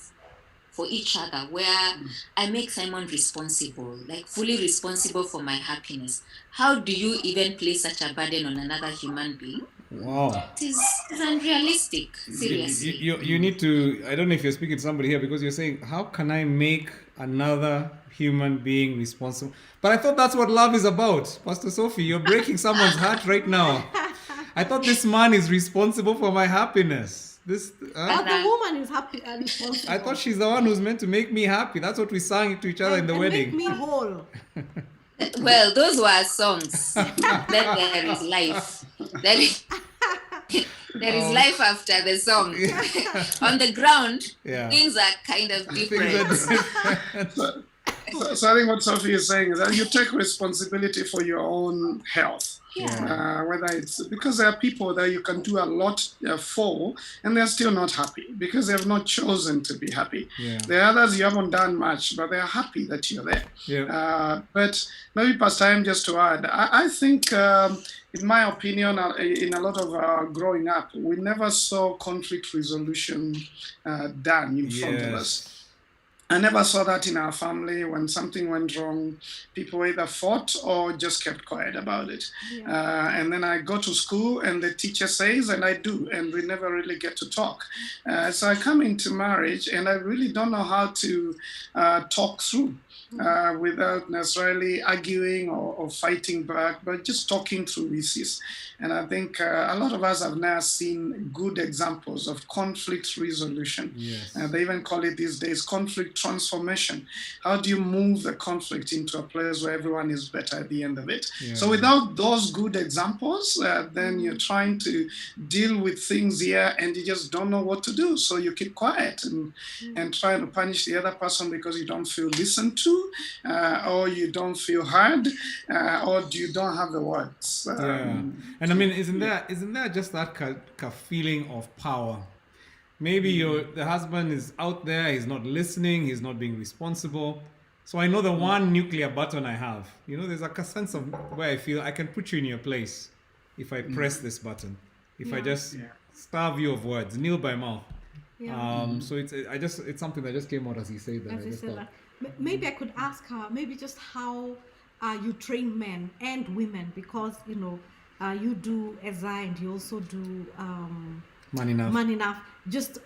[SPEAKER 4] for each other, where I make Simon responsible, like fully responsible for my happiness. How do you even place such a burden on another human being?
[SPEAKER 1] Wow.
[SPEAKER 4] It's unrealistic, seriously.
[SPEAKER 1] You need to, I don't know if you're speaking to somebody here, because you're saying, how can I make another human being responsible? But I thought that's what love is about. Pastor Sophie, you're breaking someone's heart right now. I thought this man is responsible for my happiness. This,
[SPEAKER 2] But the woman is happy and responsible.
[SPEAKER 1] I thought she's the one who's meant to make me happy. That's what we sang to each other in the
[SPEAKER 2] and
[SPEAKER 1] wedding.
[SPEAKER 2] make me whole.
[SPEAKER 4] Well, those were songs. Then there is life. There is life after the song. On the ground, things are kind of different.
[SPEAKER 3] So I think what Sophie is saying is that you take responsibility for your own health. Whether it's because there are people that you can do a lot for and they're still not happy because they have not chosen to be happy. There are others you haven't done much, but they're happy that you're there. But maybe past time just to add, I think in my opinion, in a lot of growing up, we never saw conflict resolution done in front of us. I never saw that in our family. When something went wrong, people either fought or just kept quiet about it. And then I go to school and the teacher says, and I do, and we never really get to talk. So I come into marriage and I really don't know how to talk through without necessarily arguing or fighting back, but just talking through issues. And I think a lot of us have now seen good examples of conflict resolution. They even call it these days conflict transformation. How do you move the conflict into a place where everyone is better at the end of it? So without those good examples, then you're trying to deal with things here and you just don't know what to do. So you keep quiet and try to punish the other person because you don't feel listened to, or you don't feel heard, or you don't have the words.
[SPEAKER 1] And I mean, isn't there just that feeling of power? Maybe the husband is out there, he's not listening, he's not being responsible. So I know the one nuclear button I have. There's a sense of where I feel I can put you in your place if I press this button. If I just starve you of words, kneel by mouth. So it's something that just came out as he said that.
[SPEAKER 2] Maybe I could ask her, maybe just how you train men and women, because you do Ezra and you also do
[SPEAKER 1] Man Enough.
[SPEAKER 2] Just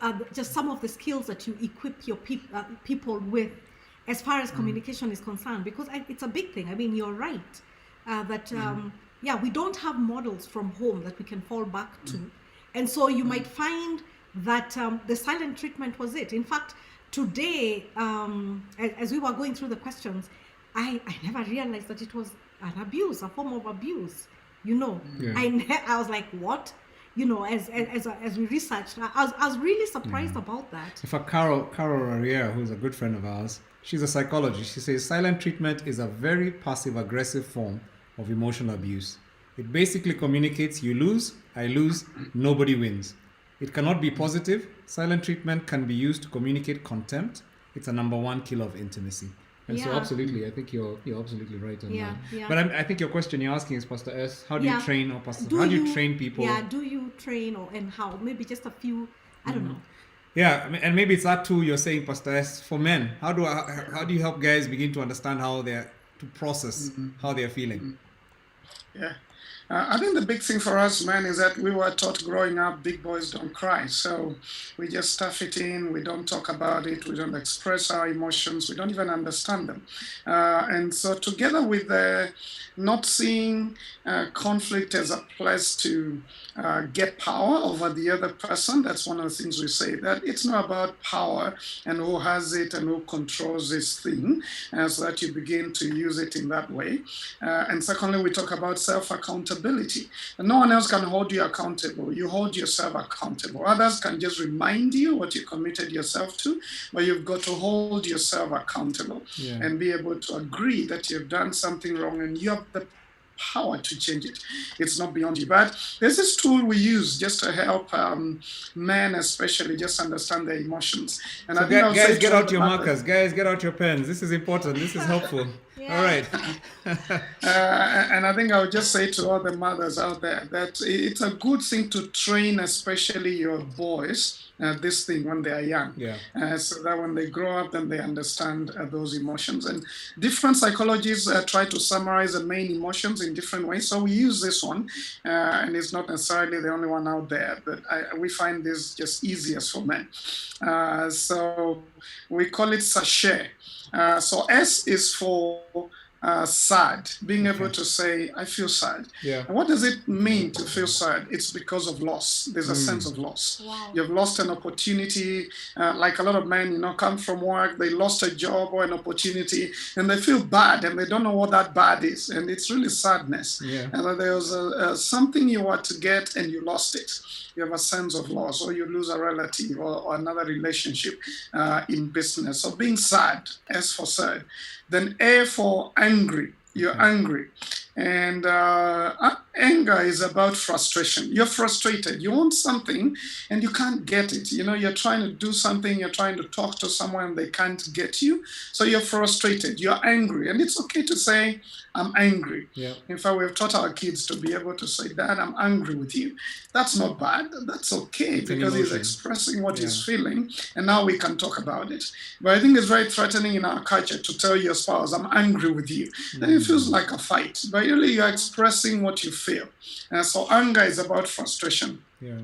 [SPEAKER 2] some of the skills that you equip your people with as far as communication is concerned, because it's a big thing. I mean, you're right that we don't have models from home that we can fall back to, and so you might find that the silent treatment was it. In fact, today, as we were going through the questions, I never realized that it was an abuse, a form of abuse. I was like, what? As we researched, I was really surprised about that.
[SPEAKER 1] In fact, Carol Rariere, who's a good friend of ours, she's a psychologist. She says silent treatment is a very passive-aggressive form of emotional abuse. It basically communicates, you lose, I lose, nobody wins. It cannot be positive. Silent treatment can be used to communicate contempt. It's a number one killer of intimacy. And so absolutely, I think you're absolutely right on that. But I think your question you're asking is, Pastor S, how do you train, or Pastor, how do you train people?
[SPEAKER 2] Do you train, and how? Maybe just a few, I don't know.
[SPEAKER 1] And maybe it's that too you're saying, Pastor S, for men. How do you help guys begin to understand how to process how they're feeling?
[SPEAKER 3] I think the big thing for us men is that we were taught growing up, big boys don't cry. So we just stuff it in, we don't talk about it, we don't express our emotions, we don't even understand them. And so together with the not seeing conflict as a place to get power over the other person, that's one of the things we say, that it's not about power and who has it and who controls this thing, so that you begin to use it in that way. And secondly, we talk about self-accountability. No one else can hold you accountable. You hold yourself accountable. Others can just remind you what you committed yourself to, but you've got to hold yourself accountable and be able to agree that you've done something wrong and you have the power to change it. It's not beyond you. But there's this tool we use just to help men, especially, just understand their emotions. And
[SPEAKER 1] So
[SPEAKER 3] I think I'll say
[SPEAKER 1] guys, get
[SPEAKER 3] to all
[SPEAKER 1] out
[SPEAKER 3] the
[SPEAKER 1] your
[SPEAKER 3] mothers,
[SPEAKER 1] markers. Guys, get out your pens. This is important. This is helpful.
[SPEAKER 2] Yeah.
[SPEAKER 1] All right.
[SPEAKER 3] and I think I would just say to all the mothers out there that it's a good thing to train, especially your boys, this thing when they are young.
[SPEAKER 1] Yeah.
[SPEAKER 3] So that when they grow up, then they understand those emotions. And different psychologists try to summarize the main emotions in different ways. So we use this one, and it's not necessarily the only one out there, but we find this just easiest for men. So we call it sachet. So S is for sad, being able to say, I feel sad.
[SPEAKER 1] Yeah.
[SPEAKER 3] And what does it mean to feel sad? It's because of loss. There's a sense of loss.
[SPEAKER 2] Wow.
[SPEAKER 3] You've lost an opportunity, like a lot of men, come from work, they lost a job or an opportunity, and they feel bad, and they don't know what that bad is. And it's really sadness.
[SPEAKER 1] Yeah.
[SPEAKER 3] And that there was something you were to get, and you lost it. You have a sense of loss, or you lose a relative or another relationship in business. So being sad, S for sad. Then A for angry. You're angry. And anger is about frustration. You're frustrated. You want something and you can't get it. You're trying to do something, you're trying to talk to someone, they can't get you. So you're frustrated, you're angry. And it's okay to say, I'm angry.
[SPEAKER 1] Yeah.
[SPEAKER 3] In fact, we've taught our kids to be able to say, Dad, I'm angry with you. That's not bad. That's okay,
[SPEAKER 1] It's an
[SPEAKER 3] because he's
[SPEAKER 1] emotion.
[SPEAKER 3] expressing what he's feeling, and now we can talk about it. But I think it's very threatening in our culture to tell your spouse, I'm angry with you. Then it feels like a fight, but really you're expressing what you feel. And so anger is about frustration.
[SPEAKER 1] Yeah.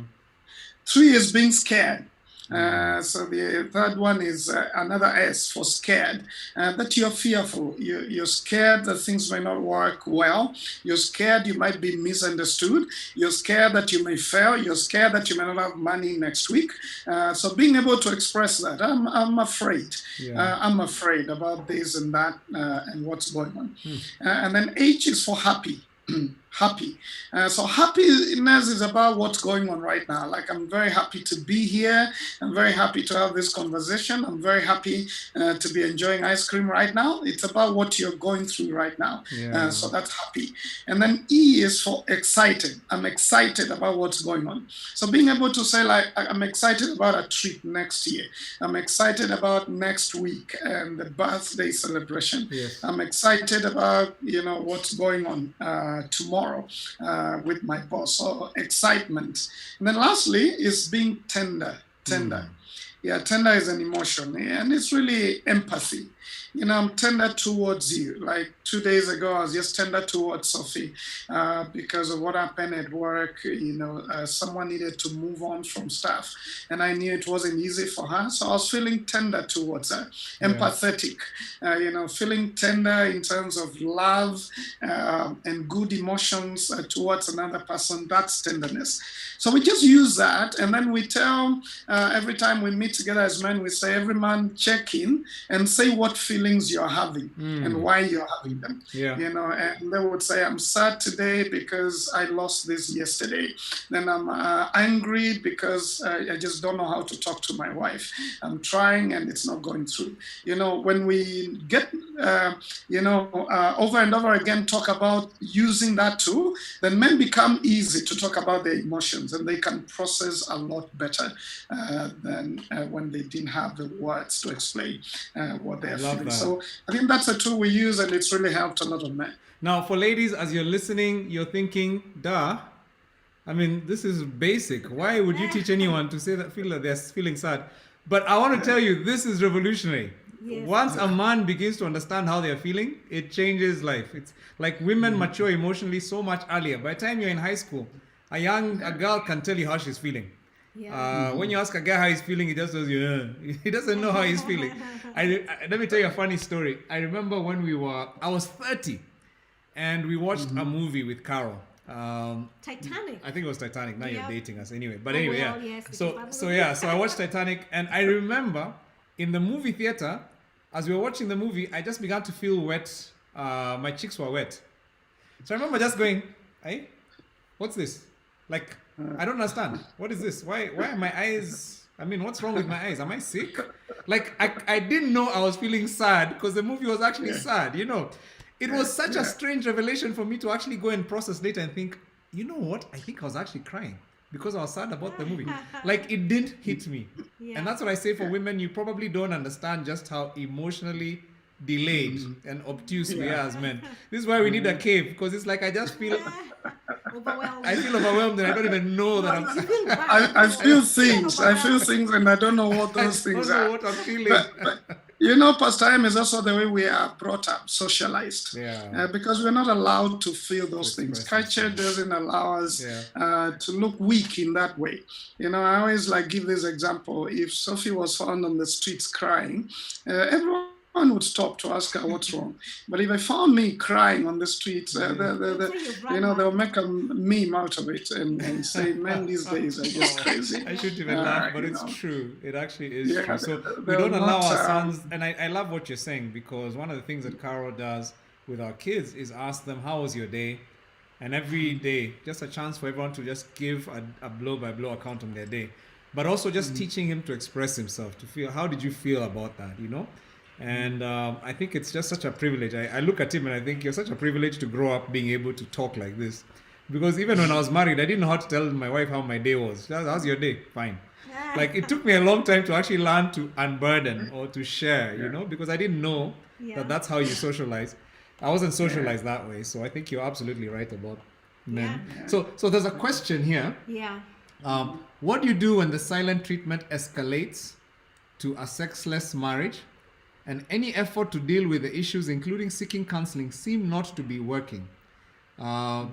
[SPEAKER 3] 3 is being scared. So the third one is another S for scared, that you're fearful. You're scared that things may not work well. You're scared you might be misunderstood. You're scared that you may fail. You're scared that you may not have money next week. So being able to express that, I'm afraid.
[SPEAKER 1] Yeah.
[SPEAKER 3] I'm afraid about this and that and what's going on. And then H is for happy. Happy. So happiness is about what's going on right now. Like, I'm very happy to be here. I'm very happy to have this conversation. I'm very happy to be enjoying ice cream right now. It's about what you're going through right now.
[SPEAKER 1] Yeah.
[SPEAKER 3] So that's happy. And then E is for excited. I'm excited about what's going on. So being able to say, like, I'm excited about a trip next year. I'm excited about next week and the birthday celebration.
[SPEAKER 1] Yes.
[SPEAKER 3] I'm excited about, what's going on tomorrow with my boss. So excitement. And then lastly is being tender. Yeah, tender is an emotion, and it's really empathy. I'm tender towards you. Like 2 days ago, I was just tender towards Sophie because of what happened at work. Someone needed to move on from stuff, and I knew it wasn't easy for her. So I was feeling tender towards her, empathetic, feeling tender in terms of love and good emotions towards another person. That's tenderness. So we just use that, and then we tell, every time we meet together as men, we say, every man check in and say what feelings you're having and why you're having them.
[SPEAKER 1] Yeah.
[SPEAKER 3] And they would say, I'm sad today because I lost this yesterday. Then I'm angry because I just don't know how to talk to my wife. I'm trying and it's not going through. When we get, over and over again talk about using that tool, then men become easy to talk about their emotions, and they can process a lot better than when they didn't have the words to explain what they're feeling.
[SPEAKER 1] That.
[SPEAKER 3] So I think that's a tool we use, and it's really helped a lot of men.
[SPEAKER 1] Now, for ladies, as you're listening, you're thinking, duh, this is basic. Why would you teach anyone to say that they're feeling sad? But I want to tell you, this is revolutionary.
[SPEAKER 2] Yes.
[SPEAKER 1] Once a man begins to understand how they're feeling, it changes life. It's like women mature emotionally so much earlier. By the time you're in high school, a girl can tell you how she's feeling.
[SPEAKER 2] Yeah.
[SPEAKER 1] When you ask a guy how he's feeling, he just says, he doesn't know how he's feeling. Let me tell you a funny story. I remember when I was 30, and we watched a movie with Carol.
[SPEAKER 2] Titanic.
[SPEAKER 1] I think it was Titanic. Now you're dating us anyway. But
[SPEAKER 2] Oh,
[SPEAKER 1] anyway,
[SPEAKER 2] well,
[SPEAKER 1] yeah.
[SPEAKER 2] yes,
[SPEAKER 1] So I watched Titanic, and I remember in the movie theater, as we were watching the movie, I just began to feel wet. My cheeks were wet. So I remember just going, hey, what's this? Like, I don't understand. What is this? Why are my eyes? What's wrong with my eyes? Am I sick? Like, I didn't know I was feeling sad because the movie was actually sad, it was such a strange revelation for me to actually go and process later and think, you know what? I think I was actually crying because I was sad about the movie. Like, it didn't hit me.
[SPEAKER 2] Yeah.
[SPEAKER 1] And that's what I say for women. You probably don't understand just how emotionally delayed and obtuse we are as men. This is why we need a cave, because it's like I just feel
[SPEAKER 2] Overwhelmed.
[SPEAKER 1] I feel overwhelmed and I don't even know that
[SPEAKER 2] You
[SPEAKER 1] I'm
[SPEAKER 2] feel bad.
[SPEAKER 3] I feel things. I feel
[SPEAKER 2] overwhelmed.
[SPEAKER 3] things, and I don't know what
[SPEAKER 1] I
[SPEAKER 3] those
[SPEAKER 1] don't
[SPEAKER 3] things
[SPEAKER 1] know
[SPEAKER 3] are.
[SPEAKER 1] what I'm feeling.
[SPEAKER 3] But you know, Pastor M, is also the way we are brought up, socialized.
[SPEAKER 1] Yeah.
[SPEAKER 3] Because we're not allowed to feel those
[SPEAKER 1] To
[SPEAKER 3] things.
[SPEAKER 1] express
[SPEAKER 3] Culture
[SPEAKER 1] ourselves.
[SPEAKER 3] doesn't allow us
[SPEAKER 1] Yeah.
[SPEAKER 3] to look weak in that way. You know, I always like give this example. If Sophie was found on the streets crying, everyone would stop to ask her what's wrong. But if I found me crying on the streets, they'll make a meme out of it and say, men these days are just crazy.
[SPEAKER 1] I shouldn't even laugh, but
[SPEAKER 3] you
[SPEAKER 1] it's
[SPEAKER 3] know.
[SPEAKER 1] true. It actually is
[SPEAKER 3] Yeah,
[SPEAKER 1] true. So we
[SPEAKER 3] they're
[SPEAKER 1] don't allow
[SPEAKER 3] not,
[SPEAKER 1] our sons, and I love what you're saying, because one of the things that Carol does with our kids is ask them, how was your day? And every day, just a chance for everyone to just give a blow-by-blow account on their day. But also just teaching him to express himself, to feel, how did you feel about that, you know? And I think it's just such a privilege. I look at him and I think you're such a privilege to grow up being able to talk like this. Because even when I was married, I didn't know how to tell my wife how my day was. How's your day? Fine. Like, it took me a long time to actually learn to unburden or to share, you know, because I didn't know that that's how you socialize. I wasn't socialized that way. So I think you're absolutely right about men.
[SPEAKER 2] Yeah.
[SPEAKER 1] So there's a question here.
[SPEAKER 2] Yeah.
[SPEAKER 1] What do you do when the silent treatment escalates to a sexless marriage, and any effort to deal with the issues, including seeking counseling, seem not to be working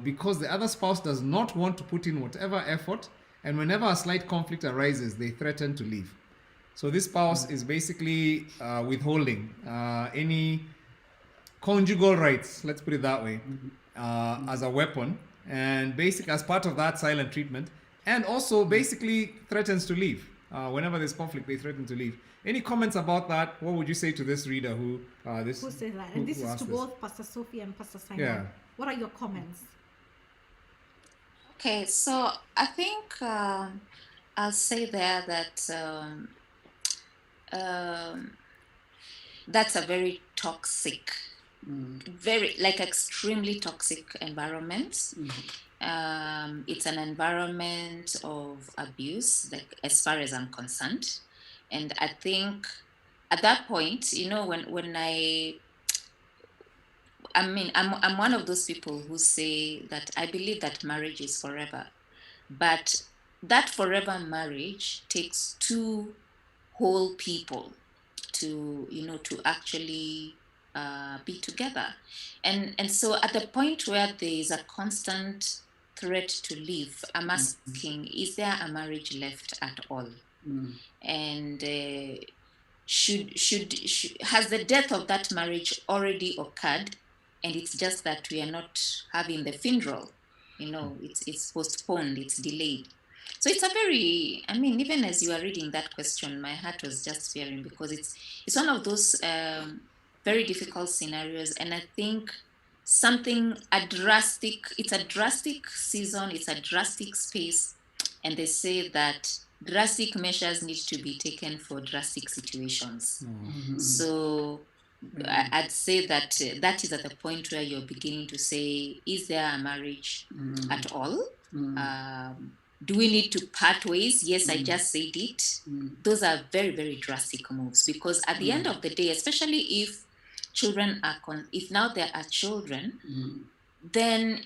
[SPEAKER 1] because the other spouse does not want to put in whatever effort, and whenever a slight conflict arises, they threaten to leave. So this spouse is basically withholding any conjugal rights, let's put it that way, as a weapon, and basically as part of that silent treatment, and also basically threatens to leave. Whenever there's conflict, they threaten to leave. Any comments about that? What would you say to this reader who
[SPEAKER 2] Who says that? And this is to both Pastor Sophie and Pastor Simon.
[SPEAKER 1] Yeah.
[SPEAKER 2] What are your comments?
[SPEAKER 4] Okay, so I think I'll say there that that's a very toxic, very like extremely toxic environment. It's an environment of abuse, like as far as I'm concerned. And I think at that point, you know, when I'm one of those people who say that I believe that marriage is forever, but that forever marriage takes two whole people to, you know, to actually be together. And so at the point where there is a constant threat to leave, I'm asking, is there a marriage left at all? And has the death of that marriage already occurred, and it's just that we are not having the funeral, you know, it's postponed, it's delayed. So it's a very, I mean, even as you are reading that question, my heart was just fearing, because it's one of those very difficult scenarios. And I think it's a drastic season, it's a drastic space, and they say that drastic measures need to be taken for drastic situations. So I'd say that that is at the point where you're beginning to say, is there a marriage at all? Do we need to part ways? Yes, I just said it. Those are very, very drastic moves, because at the end of the day, especially if children are, if now there are children, then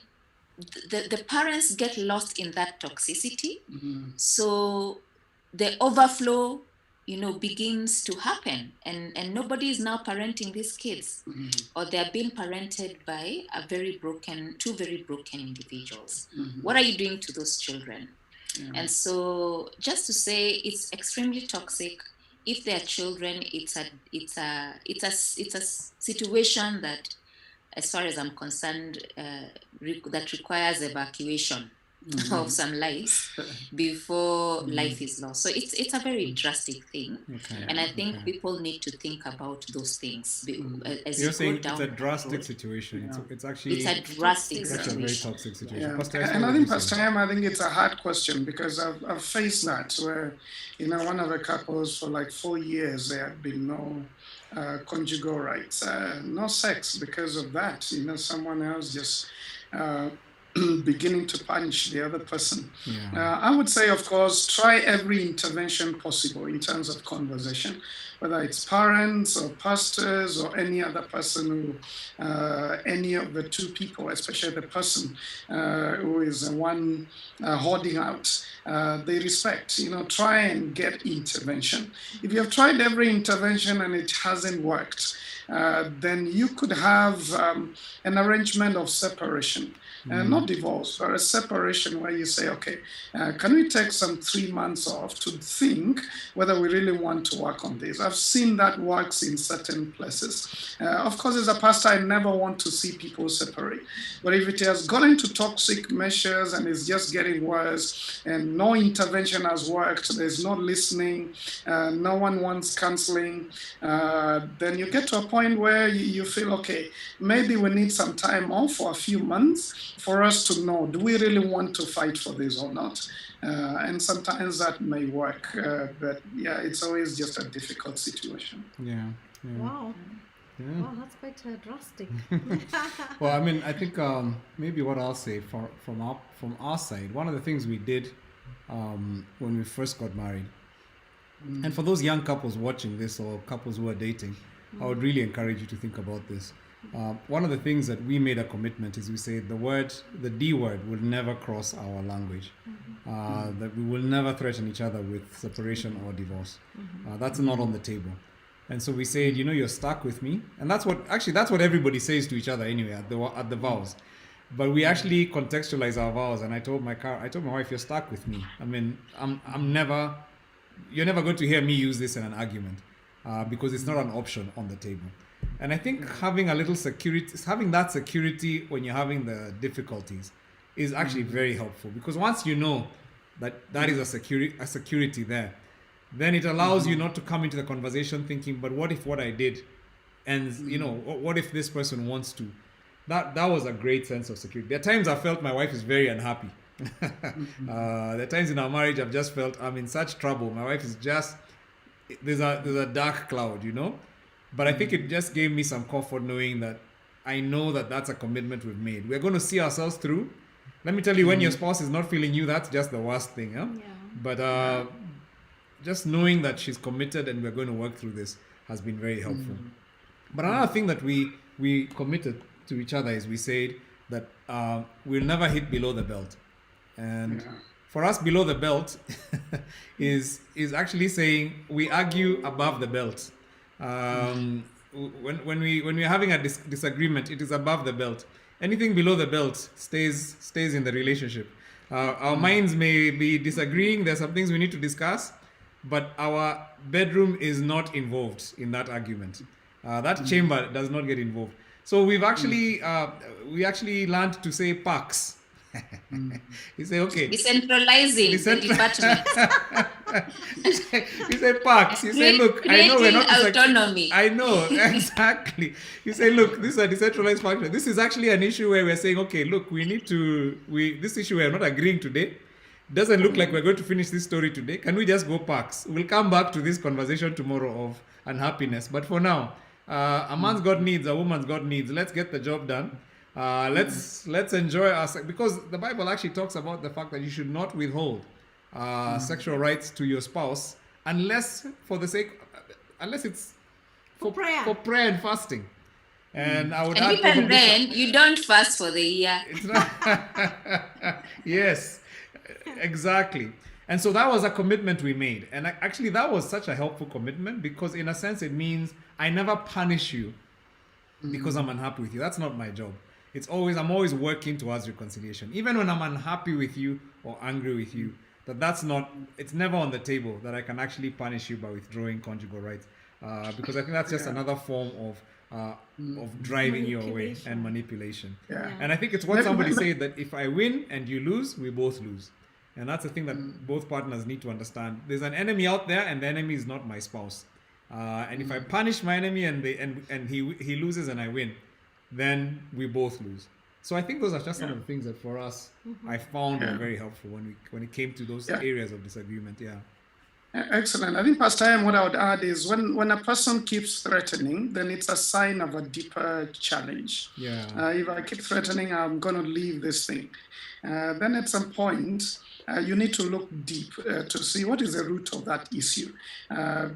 [SPEAKER 4] the parents get lost in that toxicity. So the overflow, you know, begins to happen, and nobody is now parenting these kids, or they're being parented by two very broken individuals. What are you doing to those children? And so, just to say, it's extremely toxic. If they're children, it's a situation that, as far as I'm concerned, that requires evacuation of some lives before life is lost. So it's a very drastic thing, and I think people need to think about those things. As
[SPEAKER 1] you're
[SPEAKER 4] you
[SPEAKER 1] saying
[SPEAKER 4] go down
[SPEAKER 1] it's a drastic
[SPEAKER 4] road,
[SPEAKER 1] situation. It's actually
[SPEAKER 4] a drastic
[SPEAKER 1] such a very
[SPEAKER 4] situation.
[SPEAKER 1] toxic situation.
[SPEAKER 3] Yeah.
[SPEAKER 1] Pastor,
[SPEAKER 3] And I think, Pastor Em, I think it's a hard question, because I've faced that where, you know, one of the couples for like 4 years, there had been no conjugal rights. No sex because of that. Someone else just beginning to punish the other person. I would say, of course, try every intervention possible in terms of conversation, whether it's parents or pastors or any other person any of the two people, especially the person who is the one holding out, they respect. Try and get intervention. If you have tried every intervention and it hasn't worked, then you could have an arrangement of separation. Not divorce, but a separation where you say, okay, can we take some 3 months off to think whether we really want to work on this? I've seen that works in certain places. Of course, as a pastor, I never want to see people separate. But if it has gone into toxic measures and it's just getting worse and no intervention has worked, there's no listening, no one wants counseling, then you get to a point where you feel, okay, maybe we need some time off for a few months for us to know, do we really want to fight for this or not? And sometimes that may work, but yeah, it's always just a difficult situation.
[SPEAKER 1] Yeah.
[SPEAKER 2] Wow.
[SPEAKER 1] Yeah.
[SPEAKER 2] Wow, that's quite drastic.
[SPEAKER 1] Well, I mean, I think maybe what I'll say from our side, one of the things we did when we first got married, and for those young couples watching this or couples who are dating, I would really encourage you to think about this. One of the things that we made a commitment is we say the D word will never cross our language. That we will never threaten each other with separation or divorce. That's not on the table. And so we said, you're stuck with me. And that's what everybody says to each other anyway at the vows. But we actually contextualize our vows. And I told my wife, you're stuck with me. I mean, you're never going to hear me use this in an argument because it's not an option on the table. And I think having that security when you're having the difficulties is actually very helpful, because once you know that is a security there, then it allows you not to come into the conversation thinking, but what if what I did, and what if this person wants to? That was a great sense of security. There are times I felt my wife is very unhappy. There are times in our marriage I've just felt I'm in such trouble. My wife is just there's a dark cloud, But I think it just gave me some comfort knowing that I know that that's a commitment we've made. We're going to see ourselves through. Let me tell you, when your spouse is not feeling you, that's just the worst thing. Huh?
[SPEAKER 2] Yeah.
[SPEAKER 1] But just knowing that she's committed and we're going to work through this has been very helpful. But another thing that we committed to each other is we said that we'll never hit below the belt. And for us, below the belt is actually saying we argue above the belt. When we're having a disagreement, it is above the belt. Anything below the belt stays in the relationship. Our minds may be disagreeing. There's some things we need to discuss, but our bedroom is not involved in that argument. That chamber does not get involved. So we've actually learned to say Pax. You say, okay,
[SPEAKER 4] decentralizing the department.
[SPEAKER 1] You say Pax. You say, look, I know we're not
[SPEAKER 4] autonomy.
[SPEAKER 1] I know, exactly. You say, look, this is a decentralized function. This is actually an issue where we're saying, okay, look, this issue we're not agreeing today. Doesn't look like we're going to finish this story today. Can we just go Pax? We'll come back to this conversation tomorrow of unhappiness. But for now, a man's got needs, a woman's got needs. Let's get the job done. Let's enjoy ourselves, because the Bible actually talks about the fact that you should not withhold sexual rights to your spouse unless it's for prayer and fasting. And I would
[SPEAKER 4] add, even then, you don't fast for the year.
[SPEAKER 1] It's not yes, exactly. And so that was a commitment we made. And actually, that was such a helpful commitment, because in a sense, it means I never punish you because I'm unhappy with you. That's not my job. I'm always working towards reconciliation. Even when I'm unhappy with you or angry with you, it's never on the table that I can actually punish you by withdrawing conjugal rights. Because I think that's just another form of driving you away and manipulation.
[SPEAKER 3] Yeah.
[SPEAKER 1] And I think it's what somebody said, that if I win and you lose, we both lose. And that's the thing that both partners need to understand. There's an enemy out there, and the enemy is not my spouse. And if I punish my enemy and he loses and I win, then we both lose. So I think those are just some of the things that for us I found were very helpful when it came to those areas of disagreement. Yeah.
[SPEAKER 3] Excellent. I think, Pastor Ian, what I would add is when a person keeps threatening, then it's a sign of a deeper challenge.
[SPEAKER 1] Yeah.
[SPEAKER 3] If I keep threatening, I'm going to leave this thing. Then at some point, you need to look deep to see what is the root of that issue,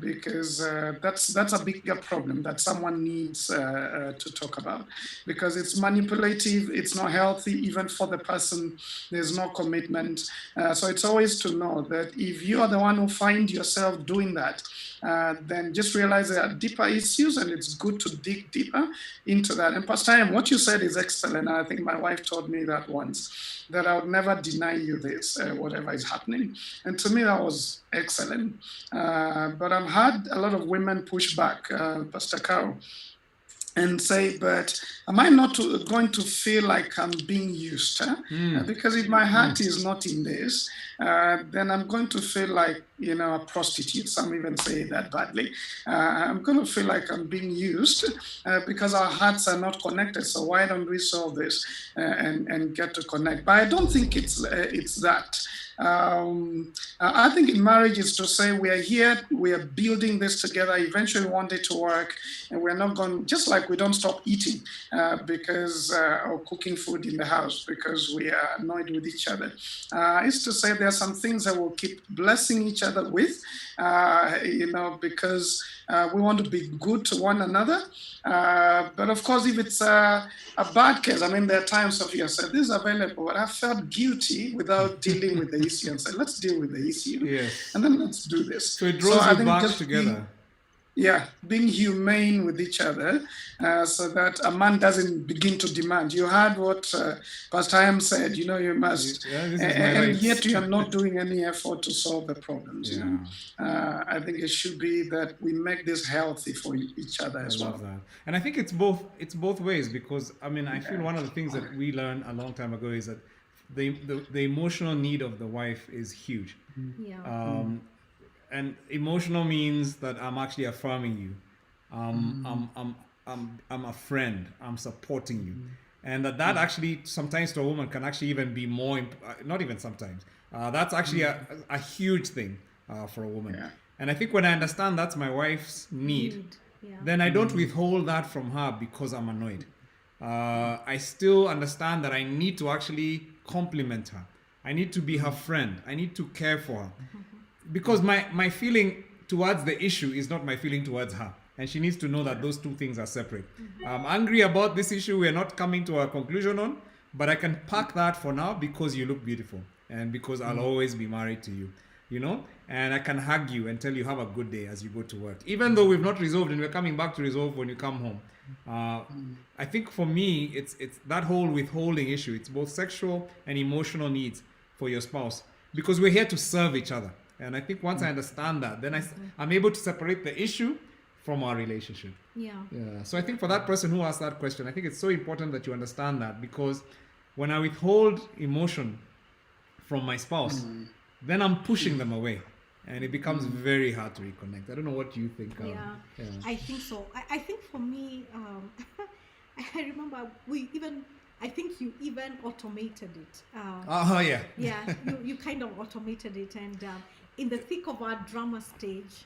[SPEAKER 3] because that's a bigger problem that someone needs to talk about, because it's manipulative, it's not healthy even for the person, there's no commitment. So it's always to know that if you are the one who find yourself doing that, then just realize there are deeper issues, and it's good to dig deeper into that. And Pastor Ian, what you said is excellent. I think my wife told me that once, that I would never deny you this, whatever is happening. And to me, that was excellent. But I've had a lot of women push back, Pastor Carol, and say, but am I not going to feel like I'm being used? Because if my heart is not in this, then I'm going to feel like, a prostitute. Some even say that badly. I'm going to feel like I'm being used because our hearts are not connected. So why don't we solve this and get to connect? But I don't think it's that. I think in marriage is to say we are here, we are building this together. Eventually, we want it to work, and we're not going, just like we don't stop eating or cooking food in the house because we are annoyed with each other. It's to say there are some things that we'll keep blessing each other with, because we want to be good to one another. But of course, if it's a bad case, there are times Sophia said, this is available, but I felt guilty without dealing with the issue, and said, let's deal with the issue.
[SPEAKER 1] Yes.
[SPEAKER 3] And then let's do this.
[SPEAKER 1] So it draws you back
[SPEAKER 3] just
[SPEAKER 1] together.
[SPEAKER 3] Being humane with each other, so that a man doesn't begin to demand. You heard what Pastor Ian said, you must, and yet you are not doing any effort to solve the problems. I think it should be that we make this healthy for each other as well.
[SPEAKER 1] I love that. And I think it's both ways, because I feel one of the things that we learned a long time ago is that the emotional need of the wife is huge. And emotional means that I'm actually affirming you. I'm a friend. I'm supporting you. And that actually sometimes to a woman can actually even be more, not even sometimes. That's actually a huge thing for a woman. And I think when I understand that's my wife's need, then I don't withhold that from her because I'm annoyed. I still understand that I need to actually compliment her. I need to be her friend. I need to care for her. Because my feeling towards the issue is not my feeling towards her. And she needs to know that those two things are separate. I'm angry about this issue we're not coming to a conclusion on, but I can park that for now because you look beautiful and because I'll always be married to you, and I can hug you and tell you have a good day as you go to work. Even though we've not resolved and we're coming back to resolve when you come home. I think for me, it's that whole withholding issue. It's both sexual and emotional needs for your spouse, because we're here to serve each other. And I think once I understand that, then I'm able to separate the issue from our relationship. So I think for that person who asked that question, I think it's so important that you understand that, because when I withhold emotion from my spouse, then I'm pushing them away, and it becomes very hard to reconnect. I don't know what you think.
[SPEAKER 2] I think so. I think for me, I remember I think you even automated it. You kind of automated it, and in the thick of our drama stage,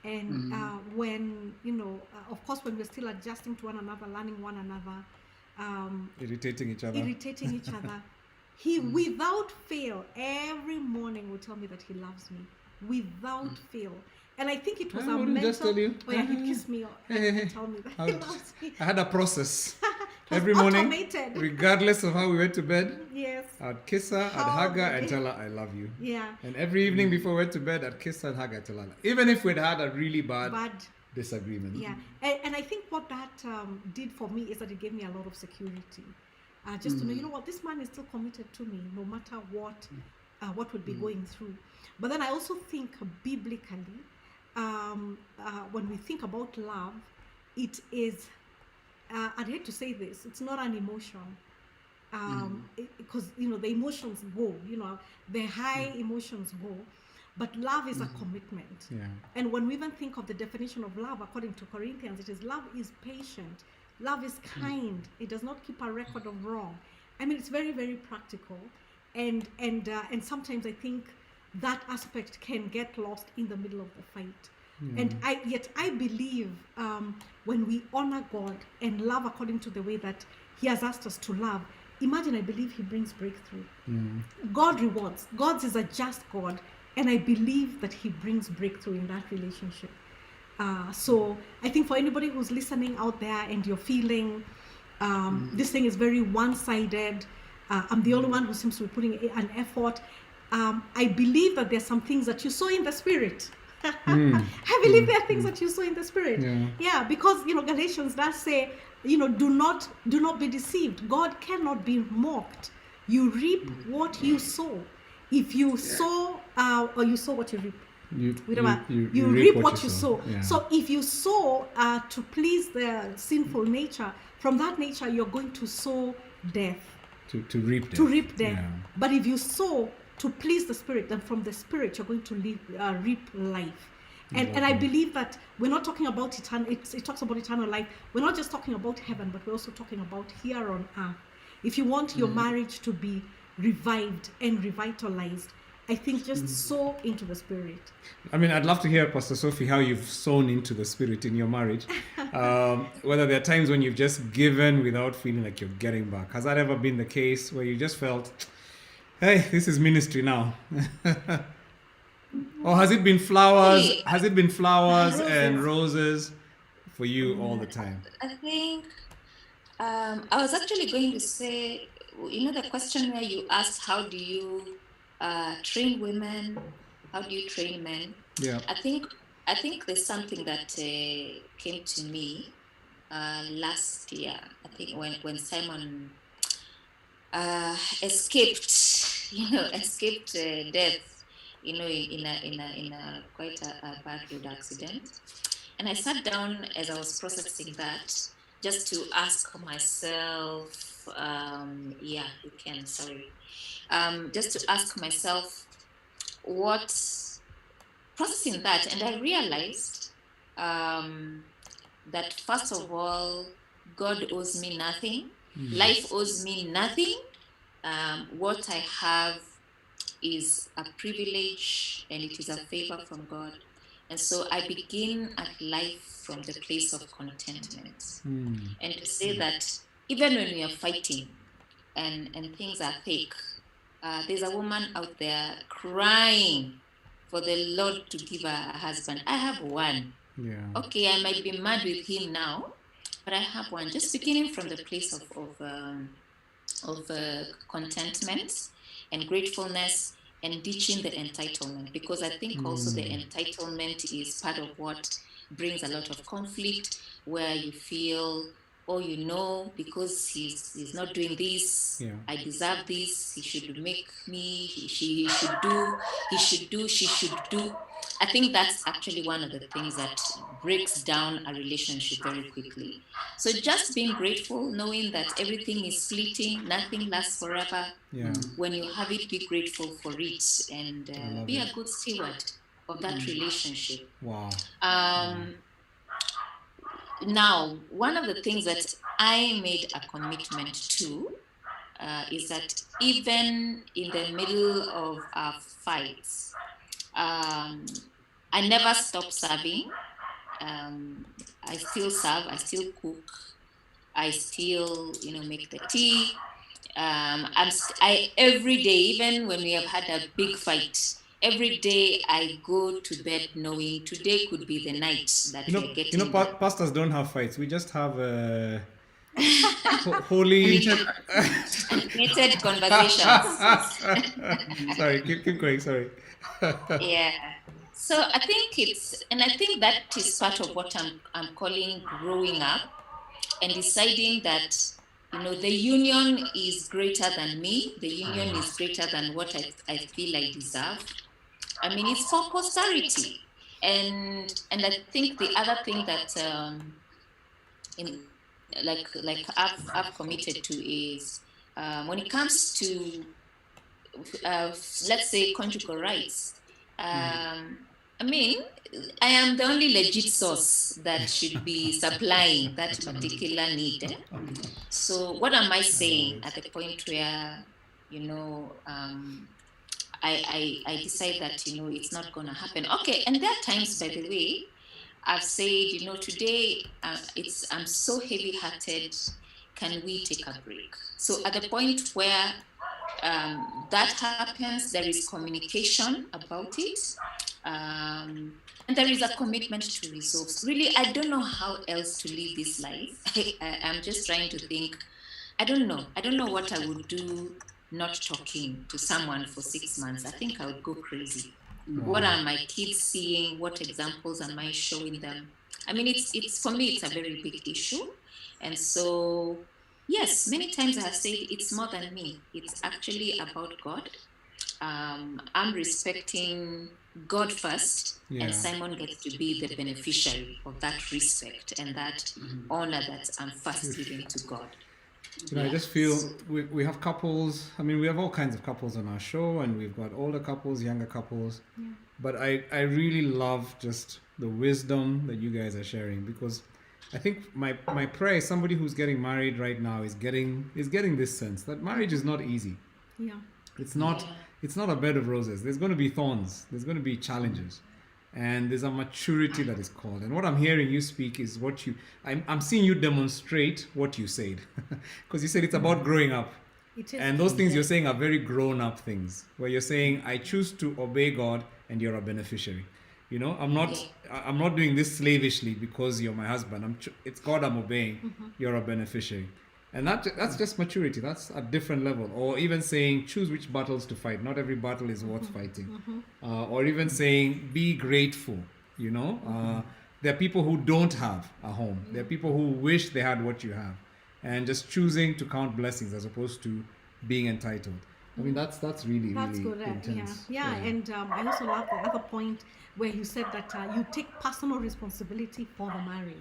[SPEAKER 2] and when of course, when we're still adjusting to one another, learning one another,
[SPEAKER 1] irritating each other,
[SPEAKER 2] he without fail every morning would tell me that he loves me without fail. And I think it was a mental.
[SPEAKER 1] Just tell you.
[SPEAKER 2] He'd kiss me and tell me that he loves me.
[SPEAKER 1] I had a process. Every morning,
[SPEAKER 2] automated.
[SPEAKER 1] Regardless of how we went to bed,
[SPEAKER 2] yes,
[SPEAKER 1] I'd kiss her, I'd hug her and tell her I love you. And every evening before we went to bed, I'd kiss her and hug her and tell her, even if we'd had a really bad disagreement.
[SPEAKER 2] And I think what that did for me is that it gave me a lot of security. Just to know, this man is still committed to me, no matter what would be going through. But then I also think biblically, when we think about love, it is, I'd hate to say this, it's not an emotion. Because, the emotions go, the high emotions go. But love is a commitment. And when we even think of the definition of love, according to Corinthians, it is love is patient. Love is kind. It does not keep a record of wrong. It's very, very practical. And sometimes I think that aspect can get lost in the middle of the fight. And I believe when we honor God and love according to the way that He has asked us to love, I believe He brings breakthrough. God rewards. God is a just God, and I believe that He brings breakthrough in that relationship. So I think for anybody who's listening out there and you're feeling this thing is very one-sided, I'm the only one who seems to be putting an effort, I believe that there's some things that you saw in the spirit. I believe there are things that you saw in the spirit. Yeah, because Galatians does say, do not be deceived. God cannot be mocked. You reap what you sow. If you sow, or you sow what you reap. You reap what you sow.
[SPEAKER 1] Yeah.
[SPEAKER 2] So if you sow to please the sinful nature, from that nature you're going to sow death.
[SPEAKER 1] To reap death.
[SPEAKER 2] To reap death.
[SPEAKER 1] Yeah.
[SPEAKER 2] But if you sow to please the Spirit, then from the Spirit you're going to reap life. And I believe that we're not talking about eternal. It talks about eternal life. We're not just talking about heaven, but we're also talking about here on earth. If you want your marriage to be revived and revitalized, I think just sow into the Spirit.
[SPEAKER 1] I mean, I'd love to hear, Pastor Sophie, how you've sown into the Spirit in your marriage. Whether there are times when you've just given without feeling like you're getting back. Has that ever been the case where you just felt, hey, this is ministry now? Or has it been flowers? Has it been flowers and roses for you all the time?
[SPEAKER 4] I think I was actually going to say, the question where you asked, how do you train women? How do you train men?
[SPEAKER 1] Yeah.
[SPEAKER 4] I think there's something that came to me last year. I think when Simon escaped death, in a quite a bad road accident, and I sat down as I was processing that, just to ask myself, just to ask myself what, processing that, and I realized that first of all, God owes me nothing. Life owes me nothing. What I have is a privilege, and it is a favor from God. And so I begin at life from the place of contentment. And to say that even when we are fighting and things are thick, there's a woman out there crying for the Lord to give her a husband. I have one.
[SPEAKER 1] Yeah.
[SPEAKER 4] Okay, I might be mad with him now, but I have one. Just beginning from the place of contentment and gratefulness, and ditching the entitlement, because I think also the entitlement is part of what brings a lot of conflict, where you feel, because he's not doing this, I deserve this, he should make me, she should do, she should do. I think that's actually one of the things that breaks down a relationship very quickly. So just being grateful, knowing that everything is fleeting, nothing lasts forever.
[SPEAKER 1] Yeah.
[SPEAKER 4] When you have it, be grateful for it, and be a good steward of that relationship.
[SPEAKER 1] Wow.
[SPEAKER 4] Now, one of the things that I made a commitment to is that even in the middle of our fights, I never stop serving. I still serve, I still cook, I still, make the tea. I every day, even when we have had a big fight, every day I go to bed knowing today could be the night that we're getting.
[SPEAKER 1] Pastors don't have fights. We just have holy
[SPEAKER 4] animated conversations.
[SPEAKER 1] Sorry, keep going. Sorry.
[SPEAKER 4] Yeah. So I think that is part of what I'm calling growing up, and deciding that the union is greater than me. The union is greater than what I feel I deserve. I mean, it's for posterity. And I think the other thing that I've committed to is when it comes to let's say conjugal rights. I mean, I am the only legit source that should be supplying that particular need. So what am I saying at the point where, I decide that, it's not going to happen. Okay. And there are times, by the way, I've said, today I'm so heavy-hearted. Can we take a break? So at the point where that happens, there is communication about it, and there is a commitment to resolve. Really, I don't know how else to live this life. I'm just trying to think. I don't know what I would do not talking to someone for 6 months. I think I would go crazy. What are my kids seeing? What examples am I showing them? I mean, it's for me, it's a very big issue. And so, yes, many times I have said it's more than me. It's actually about God. I'm respecting God first, and Simon gets to be the beneficiary of that respect and that honor that I'm first giving to God.
[SPEAKER 1] I just feel we have couples. I mean, we have all kinds of couples on our show, and we've got older couples, younger couples. Yeah. But I really love just the wisdom that you guys are sharing, because I think my prayer is somebody who's getting married right now is getting this sense that marriage is not easy.
[SPEAKER 2] Yeah.
[SPEAKER 1] It's not a bed of roses. There's going to be thorns. There's going to be challenges. And there's a maturity that is called. And what I'm hearing you speak is I'm seeing you demonstrate what you said. Because you said it's about growing up.
[SPEAKER 2] It is.
[SPEAKER 1] And those things you're saying are very grown up things, where you're saying, I choose to obey God and you're a beneficiary. I'm not doing this slavishly because you're my husband. It's God I'm obeying. You're a beneficiary. And that's just maturity. That's a different level. Or even saying, choose which battles to fight. Not every battle is worth fighting. Or even saying, be grateful. There are people who don't have a home. There are people who wish they had what you have. And just choosing to count blessings as opposed to being entitled. I mean, that's really
[SPEAKER 2] good.
[SPEAKER 1] intense.
[SPEAKER 2] Yeah. And I also love the other point where you said that you take personal responsibility for the marriage.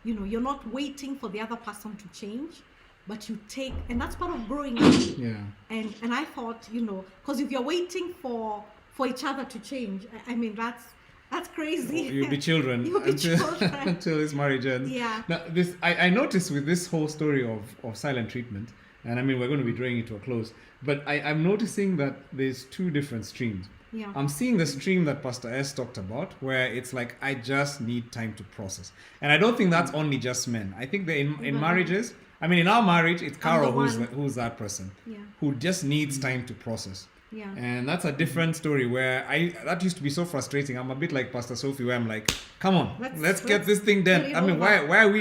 [SPEAKER 2] You're not waiting for the other person to change, but you take, and that's part of growing up.
[SPEAKER 1] Yeah.
[SPEAKER 2] And I thought, because if you're waiting for each other to change, I mean, that's crazy.
[SPEAKER 1] You'll be children until this marriage ends.
[SPEAKER 2] Yeah.
[SPEAKER 1] Now, I noticed with this whole story of silent treatment, and I mean, we're going to be drawing it to a close, but I'm noticing that there's two different streams.
[SPEAKER 2] Yeah.
[SPEAKER 1] I'm seeing the stream that Pastor S talked about, where it's like, I just need time to process. And I don't think that's only just men. I think that in marriages, I mean, in our marriage, it's Carol who's that person who just needs time to process.
[SPEAKER 2] Yeah.
[SPEAKER 1] And that's a different story where that used to be so frustrating. I'm a bit like Pastor Sophie, where I'm like, come on, let's get this thing done. I mean, why are we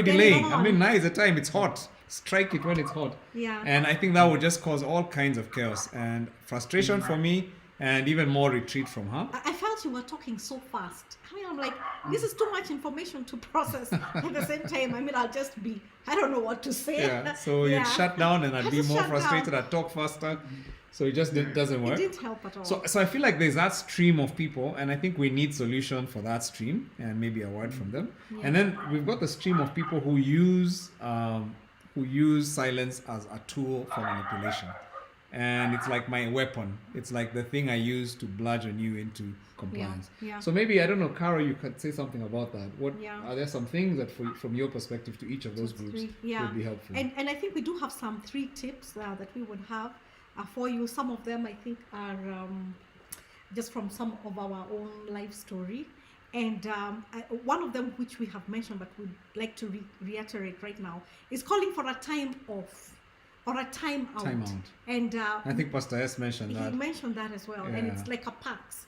[SPEAKER 1] delaying? I mean, now is the time. It's hot. Strike it when it's hot.
[SPEAKER 2] Yeah.
[SPEAKER 1] And I think that would just cause all kinds of chaos and frustration for me, and even more retreat from her.
[SPEAKER 2] I felt you were talking so fast. I mean, I'm like, this is too much information to process. At the same time, I mean, I'll just I don't know what to say.
[SPEAKER 1] Yeah, so you'd shut down and I'd be more frustrated. I'd talk faster. So it just doesn't work.
[SPEAKER 2] It didn't help at all.
[SPEAKER 1] So I feel like there's that stream of people, and I think we need solution for that stream, and maybe a word from them. Yeah. And then we've got the stream of people who use silence as a tool for manipulation. And it's like my weapon. It's like the thing I use to bludgeon you into compliance.
[SPEAKER 2] Yeah.
[SPEAKER 1] So maybe, I don't know, Carol, you could say something about that. Are there some things that from your perspective to each of those groups would be helpful?
[SPEAKER 2] And I think we do have some 3 tips that we would have for you. Some of them I think are just from some of our own life story. And one of them, which we have mentioned but would like to reiterate right now, is calling for a time off. Or a time out. And
[SPEAKER 1] I think Pastor S mentioned that.
[SPEAKER 2] He mentioned that as well. Yeah. And it's like a pax,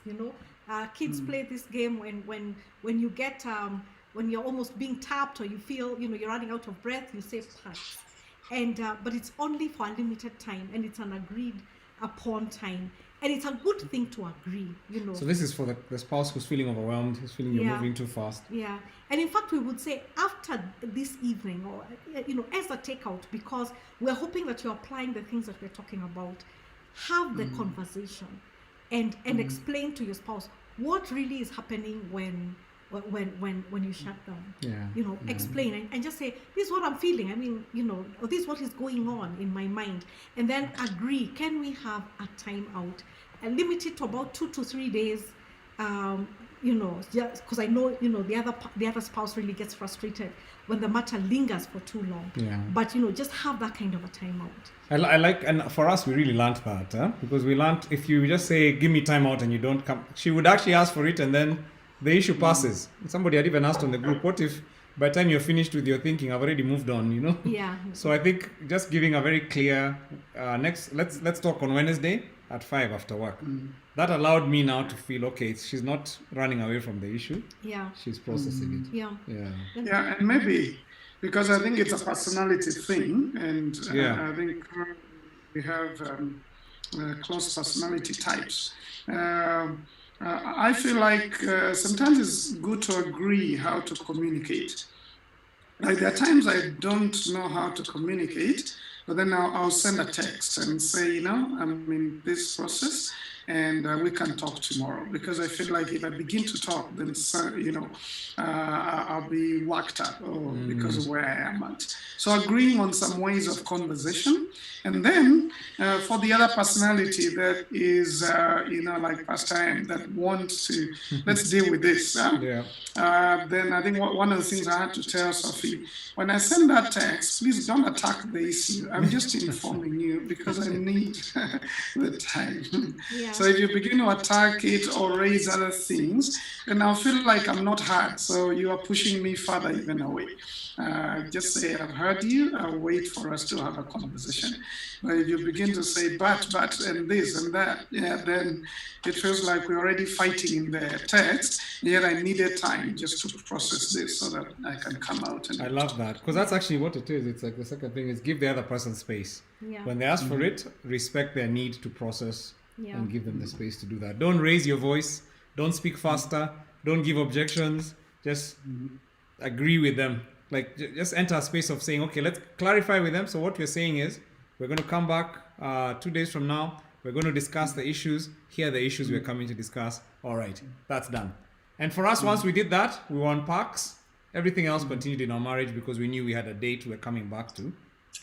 [SPEAKER 2] kids play this game when you get when you're almost being tapped, or you feel you're running out of breath, you say pax. And but it's only for a limited time, and it's an agreed upon time. And it's a good thing to agree,
[SPEAKER 1] So this is for the spouse who's feeling overwhelmed, who's feeling you're moving too fast.
[SPEAKER 2] Yeah. And in fact, we would say after this evening, or, as a takeout, because we're hoping that you're applying the things that we're talking about, have the conversation and explain to your spouse what really is happening when you shut down.
[SPEAKER 1] Yeah.
[SPEAKER 2] Explain and just say, this is what I'm feeling. I mean, or this is what is going on in my mind. And then agree, can we have a time out? And limit it to about 2 to 3 days. just because I know, the other spouse really gets frustrated when the matter lingers for too long.
[SPEAKER 1] Yeah.
[SPEAKER 2] But, just have that kind of a timeout.
[SPEAKER 1] I like, and for us, we really learned that, because we learned if you just say, give me time out and you don't come, she would actually ask for it and then the issue passes. Somebody had even asked on the group, what if by the time you're finished with your thinking, I've already moved on,
[SPEAKER 2] Yeah.
[SPEAKER 1] So I think just giving a very clear, let's talk on Wednesday at 5 after work. That allowed me now to feel, okay, she's not running away from the issue.
[SPEAKER 2] Yeah.
[SPEAKER 1] She's processing it.
[SPEAKER 2] Yeah.
[SPEAKER 1] Yeah.
[SPEAKER 3] Yeah, and maybe because I think it's a personality thing, and I think we have close personality types. I feel like sometimes it's good to agree how to communicate. Like there are times I don't know how to communicate, but then I'll send a text and say, I'm in this process, and we can talk tomorrow, because I feel like if I begin to talk, then I'll be worked up because of where I am at. So agreeing on some ways of conversation, and then for the other personality that is like Pastor M, that wants to let's deal with this. Then I think one of the things I had to tell Sophie, when I send that text, please don't attack the issue. I'm just informing you because I need the time.
[SPEAKER 2] Yeah.
[SPEAKER 3] So if you begin to attack it or raise other things, then I'll feel like I'm not heard. So you are pushing me further even away. Just say, I've heard you, I'll wait for us to have a conversation. But if you begin to say, but, and this and that, then it feels like we're already fighting in the text, yet I needed time just to process this so that I can come out. And
[SPEAKER 1] I love that, because that's actually what it is. It's like the second thing is give the other person space.
[SPEAKER 2] Yeah.
[SPEAKER 1] When they ask for it, respect their need to process
[SPEAKER 2] Yeah.
[SPEAKER 1] and give them the space to do that. Don't raise your voice. Don't speak faster. Don't give objections. Just agree with them. Like, just enter a space of saying, okay, let's clarify with them. So what we're saying is, we're going to come back 2 days from now. We're going to discuss the issues. Here are the issues we're coming to discuss. All right, that's done. And for us, once we did that, we were on parks. Everything else continued in our marriage because we knew we had a date we're coming back to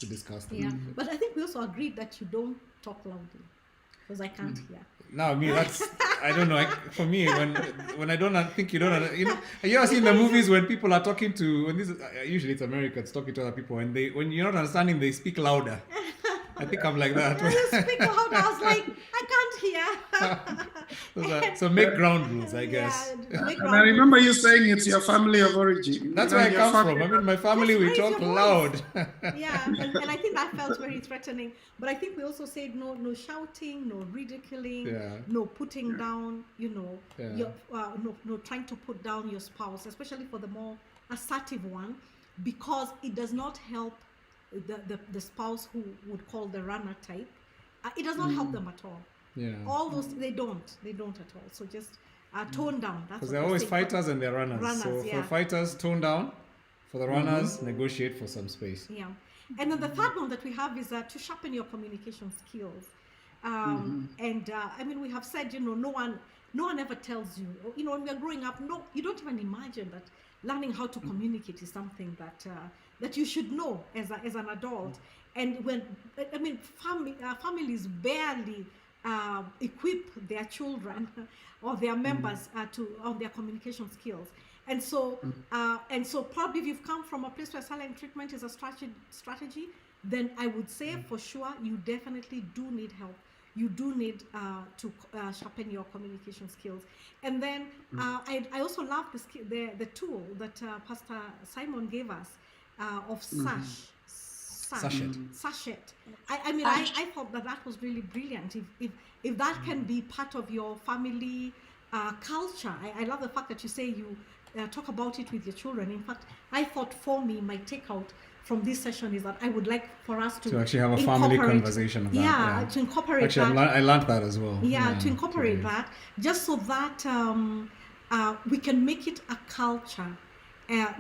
[SPEAKER 1] discuss them.
[SPEAKER 2] Yeah. But I think we also agreed that you don't talk loudly, because I can't hear.
[SPEAKER 1] Now, me, that's, I don't know. For me, when I don't think you don't, you ever seen the movies when people are talking to, usually it's Americans talking to other people, and when you're not understanding, they speak louder. I think I'm like that.
[SPEAKER 2] You speak louder. I was like, I can't hear.
[SPEAKER 1] So make ground rules, I guess.
[SPEAKER 2] Yeah, make
[SPEAKER 3] and I remember you saying it's your family of origin.
[SPEAKER 1] That's where I come from. I mean, my family, we talk loud.
[SPEAKER 2] Yeah, and I think that felt very threatening. But I think we also said no shouting, no ridiculing, no putting down, no trying to put down your spouse, especially for the more assertive one, because it does not help the spouse who would call the runner type. It does not help them at all.
[SPEAKER 1] Yeah.
[SPEAKER 2] All those, they don't at all. So just tone down.
[SPEAKER 1] Because they're always fighters and they're runners. So for fighters, tone down. For the runners, negotiate for some space.
[SPEAKER 2] Yeah. And then the third one that we have is to sharpen your communication skills. And I mean, we have said, no one ever tells you, when we are growing up, you don't even imagine that learning how to communicate is something that you should know as an adult. And families barely equip their children or their members on their communication skills. And so probably if you've come from a place where silent treatment is a strategy, then I would say for sure you definitely do need help. You do need to sharpen your communication skills. And then I also love the tool that Pastor Simon gave us of sachet. I thought that was really brilliant. If that can be part of your family culture, I love the fact that you say you talk about it with your children. In fact, I thought for me, my takeout from this session is that I would like for us to
[SPEAKER 1] actually have a family conversation about that.
[SPEAKER 2] To incorporate
[SPEAKER 1] actually,
[SPEAKER 2] that.
[SPEAKER 1] I learned that as well.
[SPEAKER 2] To incorporate that, just so that we can make it a culture.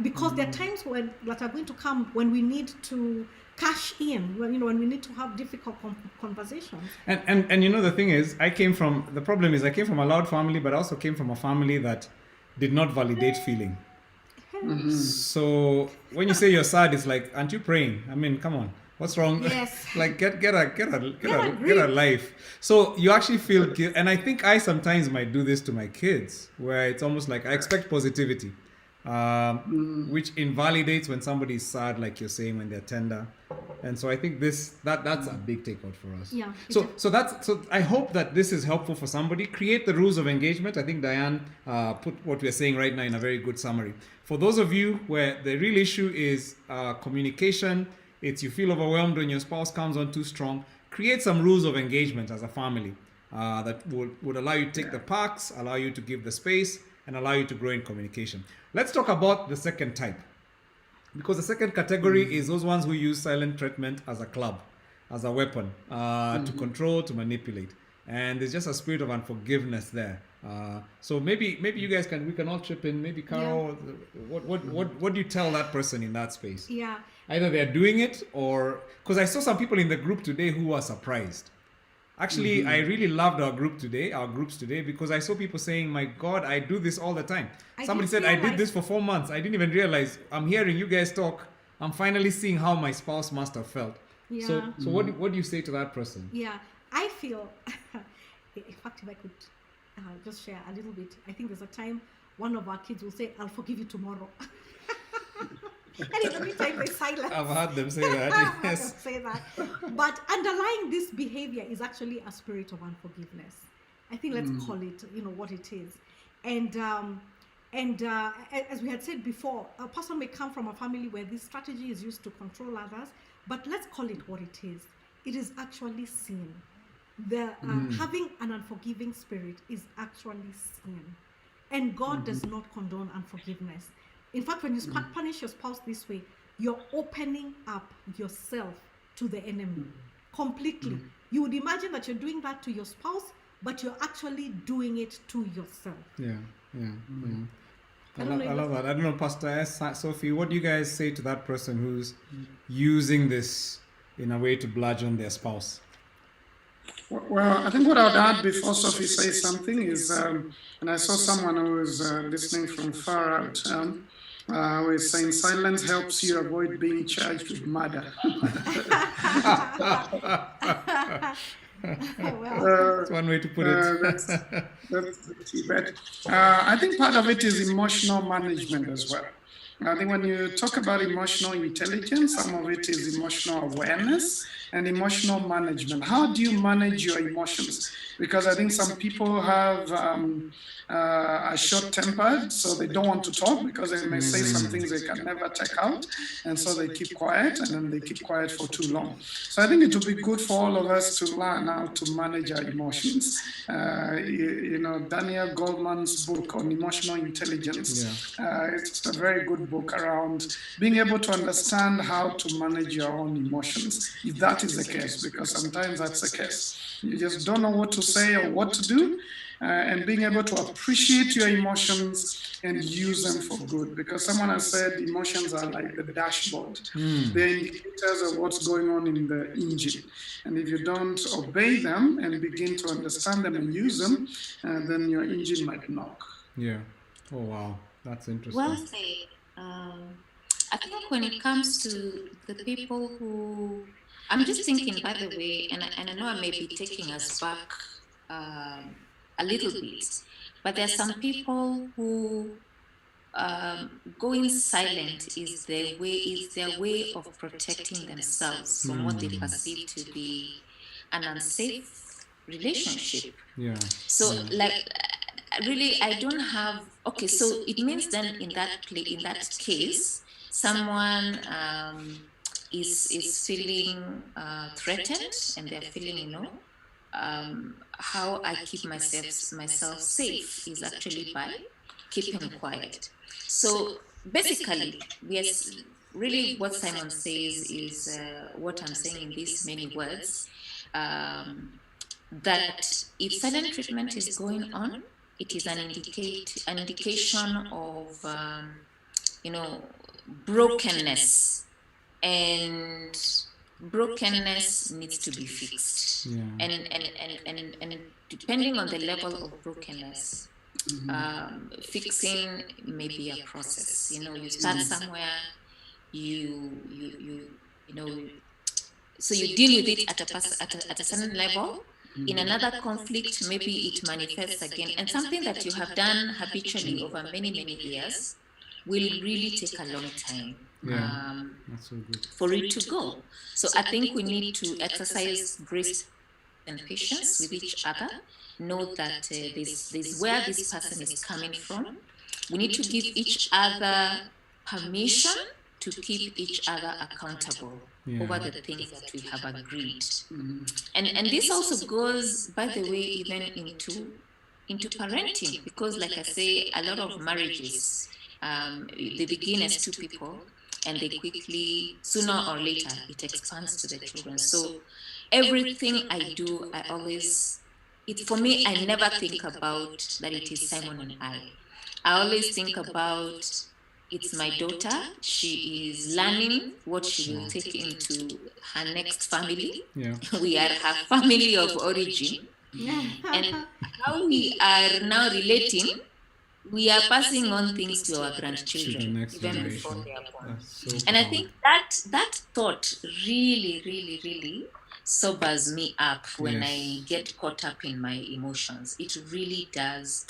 [SPEAKER 2] Because there are times that are going to come when we need to cash in, when we need to have difficult conversations.
[SPEAKER 1] And the thing is, I came from a loud family, but I also came from a family that did not validate feeling. So when you say you're sad, it's like, aren't you praying? I mean, come on. What's wrong?
[SPEAKER 2] Yes.
[SPEAKER 1] Like get a
[SPEAKER 2] grip.
[SPEAKER 1] life. So you actually feel guilt, and I think I sometimes might do this to my kids, where it's almost like I expect positivity, which invalidates when somebody is sad, like you're saying, when they're tender. And so I think that's a big takeout for us.
[SPEAKER 2] Yeah.
[SPEAKER 1] So I hope that this is helpful for somebody. Create the rules of engagement. I think Diane put what we're saying right now in a very good summary. For those of you where the real issue is communication, it's you feel overwhelmed when your spouse comes on too strong, create some rules of engagement as a family that would allow you to take the parks, allow you to give the space, and allow you to grow in communication. Let's talk about the second type. Because the second category is those ones who use silent treatment as a club, as a weapon, to control, to manipulate. And there's just a spirit of unforgiveness there. So maybe we can all chip in. Maybe Carol, what do you tell that person in that space?
[SPEAKER 2] Yeah.
[SPEAKER 1] Either they're doing it, or because I saw some people in the group today who were surprised. Actually, I really loved our groups today, because I saw people saying, my God, I do this all the time. Somebody said, I did this for 4 months. I didn't even realize. I'm hearing you guys talk. I'm finally seeing how my spouse must have felt.
[SPEAKER 2] Yeah.
[SPEAKER 1] So what do you say to that person?
[SPEAKER 2] Yeah, I feel, in fact, if I could just share a little bit, I think there's a time one of our kids will say, I'll forgive you tomorrow. And in the meantime, they silence.
[SPEAKER 1] I've heard them say that. Yes.
[SPEAKER 2] Say that. But underlying this behavior is actually a spirit of unforgiveness. I think let's call it, what it is. And as we had said before, a person may come from a family where this strategy is used to control others, but let's call it what it is. It is actually sin. Having an unforgiving spirit is actually sin. And God does not condone unforgiveness. In fact, when you punish your spouse this way, you're opening up yourself to the enemy completely. You would imagine that you're doing that to your spouse, but you're actually doing it to yourself.
[SPEAKER 1] Yeah. I love that. I don't know, Pastor S, Sophie, what do you guys say to that person who's using this in a way to bludgeon their spouse?
[SPEAKER 3] Well, I think what I'd add before Sophie says something is, and I saw someone who was listening from far out, who is saying silence helps you avoid being charged with murder.
[SPEAKER 1] That's one way to put it.
[SPEAKER 3] That's too bad. I think part of it is emotional management as well. I think when you talk about emotional intelligence, some of it is emotional awareness and emotional management. How do you manage your emotions? Because I think some people have are short-tempered, so they don't want to talk because they may say some things they can never take out, and so they keep quiet, and then they keep quiet for too long. So I think it would be good for all of us to learn how to manage our emotions. Daniel Goleman's book on emotional intelligence, it's a very good book around being able to understand how to manage your own emotions, if that is the case, because sometimes that's the case. You just don't know what to say or what to do, and being able to appreciate your emotions and use them for good. Because someone has said emotions are like the dashboard. They're indicators of what's going on in the engine. And if you don't obey them and begin to understand them and use them, then your engine might knock.
[SPEAKER 1] Yeah. Oh, wow. That's interesting.
[SPEAKER 4] Well said. I think when it comes to the people who, I'm just thinking, by the way, and I know I may be taking us back a little bit, but there are some people who going silent is their way of protecting themselves from what they perceive to be an unsafe relationship.
[SPEAKER 1] Yeah.
[SPEAKER 4] So really, I don't have. Okay, so it means then in that case, someone is feeling threatened, and they're feeling, how I keep myself safe is actually by keeping quiet. So basically, yes, really what Simon says is what I'm saying in these many words, that if silent treatment is going on, it is an indication of brokenness, and brokenness needs to be fixed.
[SPEAKER 1] Yeah.
[SPEAKER 4] And depending on the level of brokenness, fixing may be a process. You start somewhere, you so you deal with it at a certain level. In another conflict, maybe it manifests again. And something that you have done habitually over many, many years will really take a long time
[SPEAKER 1] That's so good.
[SPEAKER 4] for it to go. So I think we need to exercise grace and patience with each other. Know that this where this person is coming from. We need to give each other permission to keep each other accountable over the things that we have agreed. And this also goes, by the way, even into parenting, because like I say, a lot of marriages, they begin as two people and they quickly, sooner or later, it expands to the children. So everything I do, I always, for me, I never think about that it is Simon and I always think about it's my daughter. She is learning what she will take into her next family.
[SPEAKER 1] Yeah.
[SPEAKER 4] We are her family of origin. And how we are now relating, we are passing on things to our grandchildren, even before they are born. And I think that thought really, really, really sobers me up when I get caught up in my emotions. It really does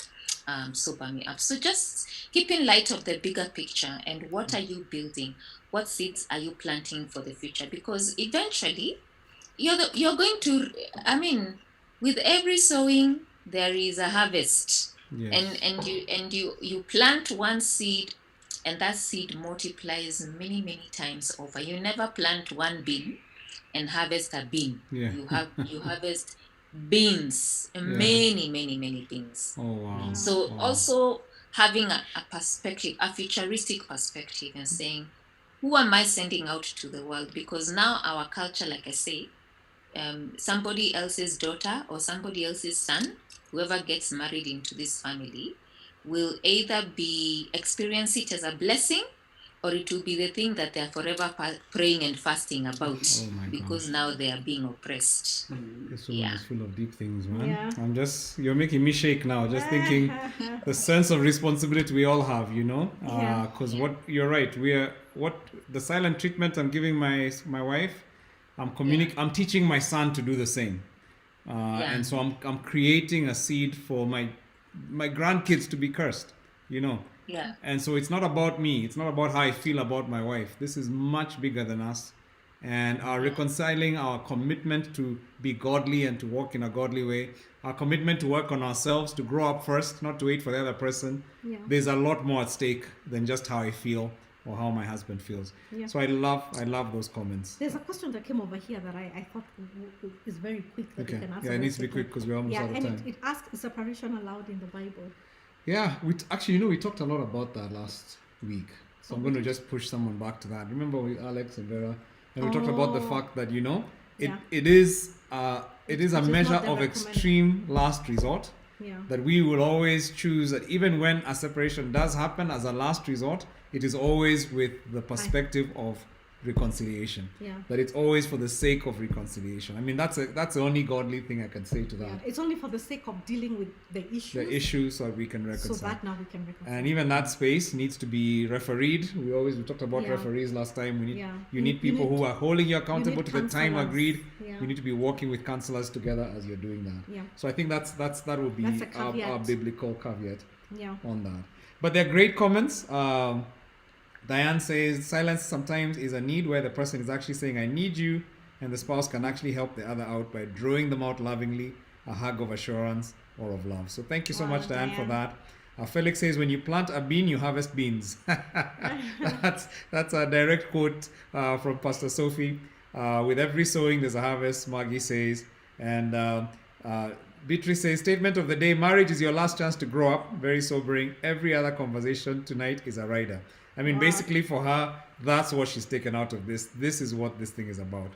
[SPEAKER 4] sober me up. So just keep in light of the bigger picture and what are you building? What seeds are you planting for the future? Because eventually you're going to, I mean, with every sowing there is a harvest. And you plant one seed and that seed multiplies many, many times over. You never plant one bean and harvest a bean. You harvest beans, many, many, many beans.
[SPEAKER 1] Oh wow.
[SPEAKER 4] So also having a perspective, a futuristic perspective, and saying, who am I sending out to the world? Because now our culture, like I say, somebody else's daughter or somebody else's son, whoever gets married into this family, will either experience it as a blessing, or it will be the thing that they are forever praying and fasting about, because now they are being oppressed.
[SPEAKER 1] This woman is full of deep things, man. You're making me shake now, just thinking the sense of responsibility we all have, you know? Because you're right, what the silent treatment I'm giving my wife, I'm teaching my son to do the same. And so I'm creating a seed for my grandkids to be cursed, you know?
[SPEAKER 4] Yeah.
[SPEAKER 1] And so it's not about me. It's not about how I feel about my wife. This is much bigger than us. And our reconciling our commitment to be godly and to walk in a godly way, our commitment to work on ourselves, to grow up first, not to wait for the other person. There's a lot more at stake than just how I feel or how my husband feels. So I love those comments.
[SPEAKER 2] There's a question that came over here that I thought is very quick that you can answer.
[SPEAKER 1] Yeah, it needs to be quick because we're almost out of time.
[SPEAKER 2] And it asks, is separation allowed in the Bible?
[SPEAKER 1] Yeah, we talked a lot about that last week. So I'm going to just push someone back to that. Remember with Alex and Vera, and we talked about the fact that it is a measure of extreme last resort. That we will always choose that even when a separation does happen as a last resort, it is always with the perspective of reconciliation. That it's always for the sake of reconciliation. I mean, that's the only godly thing I can say to that.
[SPEAKER 2] It's only for the sake of dealing with the issues.
[SPEAKER 1] The issues so we can reconcile.
[SPEAKER 2] So that now we can reconcile.
[SPEAKER 1] And even that space needs to be refereed. We talked about referees last time. You need people who are holding you accountable to the time agreed. You need to be working with counselors together as you're doing that. So I think that will be our biblical caveat on that. But they're great comments. Diane says silence sometimes is a need where the person is actually saying I need you, and the spouse can actually help the other out by drawing them out lovingly, a hug of assurance or of love. So thank you so much, Diane, for that. Felix says when you plant a bean, you harvest beans. That's a direct quote from Pastor Sophie. With every sowing, there's a harvest, Maggie says. And Beatrice says, statement of the day, marriage is your last chance to grow up. Very sobering. Every other conversation tonight is a rider. I mean, basically for her, that's what she's taken out of this. This is what this thing is about.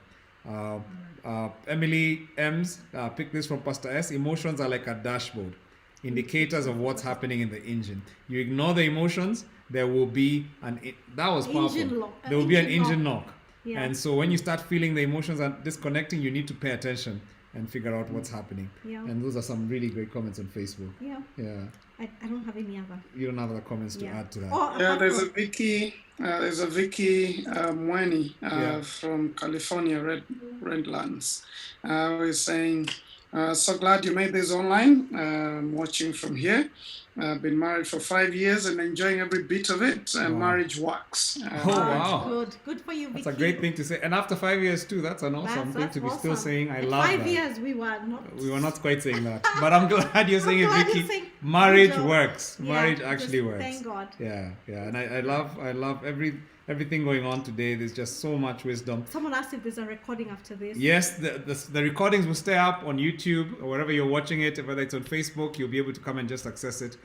[SPEAKER 1] Emily Ems picked this from Pastor S. Emotions are like a dashboard, indicators of what's happening in the engine. You ignore the emotions, there will be that was powerful. There will be an engine knock. And so when you start feeling the emotions are disconnecting, you need to pay attention and figure out what's happening. And those are some really great comments on Facebook. Yeah.
[SPEAKER 2] I don't have any other.
[SPEAKER 1] You don't have other comments to
[SPEAKER 2] Yeah.
[SPEAKER 1] add to that.
[SPEAKER 2] Or
[SPEAKER 3] Yeah,
[SPEAKER 2] apart
[SPEAKER 3] there's a
[SPEAKER 2] from,
[SPEAKER 3] Vicky Mweni
[SPEAKER 1] Yeah.
[SPEAKER 3] from California, Redlands. Is saying, so glad you made this online. Watching from here. Been married for 5 years and enjoying every bit of it. Marriage works.
[SPEAKER 1] Oh,
[SPEAKER 3] Marriage
[SPEAKER 1] wow.
[SPEAKER 3] works.
[SPEAKER 2] good for you, Vicky.
[SPEAKER 1] That's a great thing to say. And after 5 years too, that's an awesome thing
[SPEAKER 2] That's
[SPEAKER 1] to be still
[SPEAKER 2] awesome.
[SPEAKER 1] saying. I
[SPEAKER 2] At
[SPEAKER 1] love
[SPEAKER 2] 5
[SPEAKER 1] that.
[SPEAKER 2] years we were not.
[SPEAKER 1] We were not quite saying that. But I'm glad you're saying it,
[SPEAKER 2] glad you're
[SPEAKER 1] Vicky.
[SPEAKER 2] saying
[SPEAKER 1] Marriage
[SPEAKER 2] good job.
[SPEAKER 1] works.
[SPEAKER 2] Yeah,
[SPEAKER 1] Marriage actually
[SPEAKER 2] just
[SPEAKER 1] works.
[SPEAKER 2] Thank God.
[SPEAKER 1] Yeah, yeah. And I love everything going on today. There's just so much wisdom.
[SPEAKER 2] Someone asked if there's a recording after this.
[SPEAKER 1] Yes, the recordings will stay up on YouTube or wherever you're watching it, whether it's on Facebook, you'll be able to come and just access it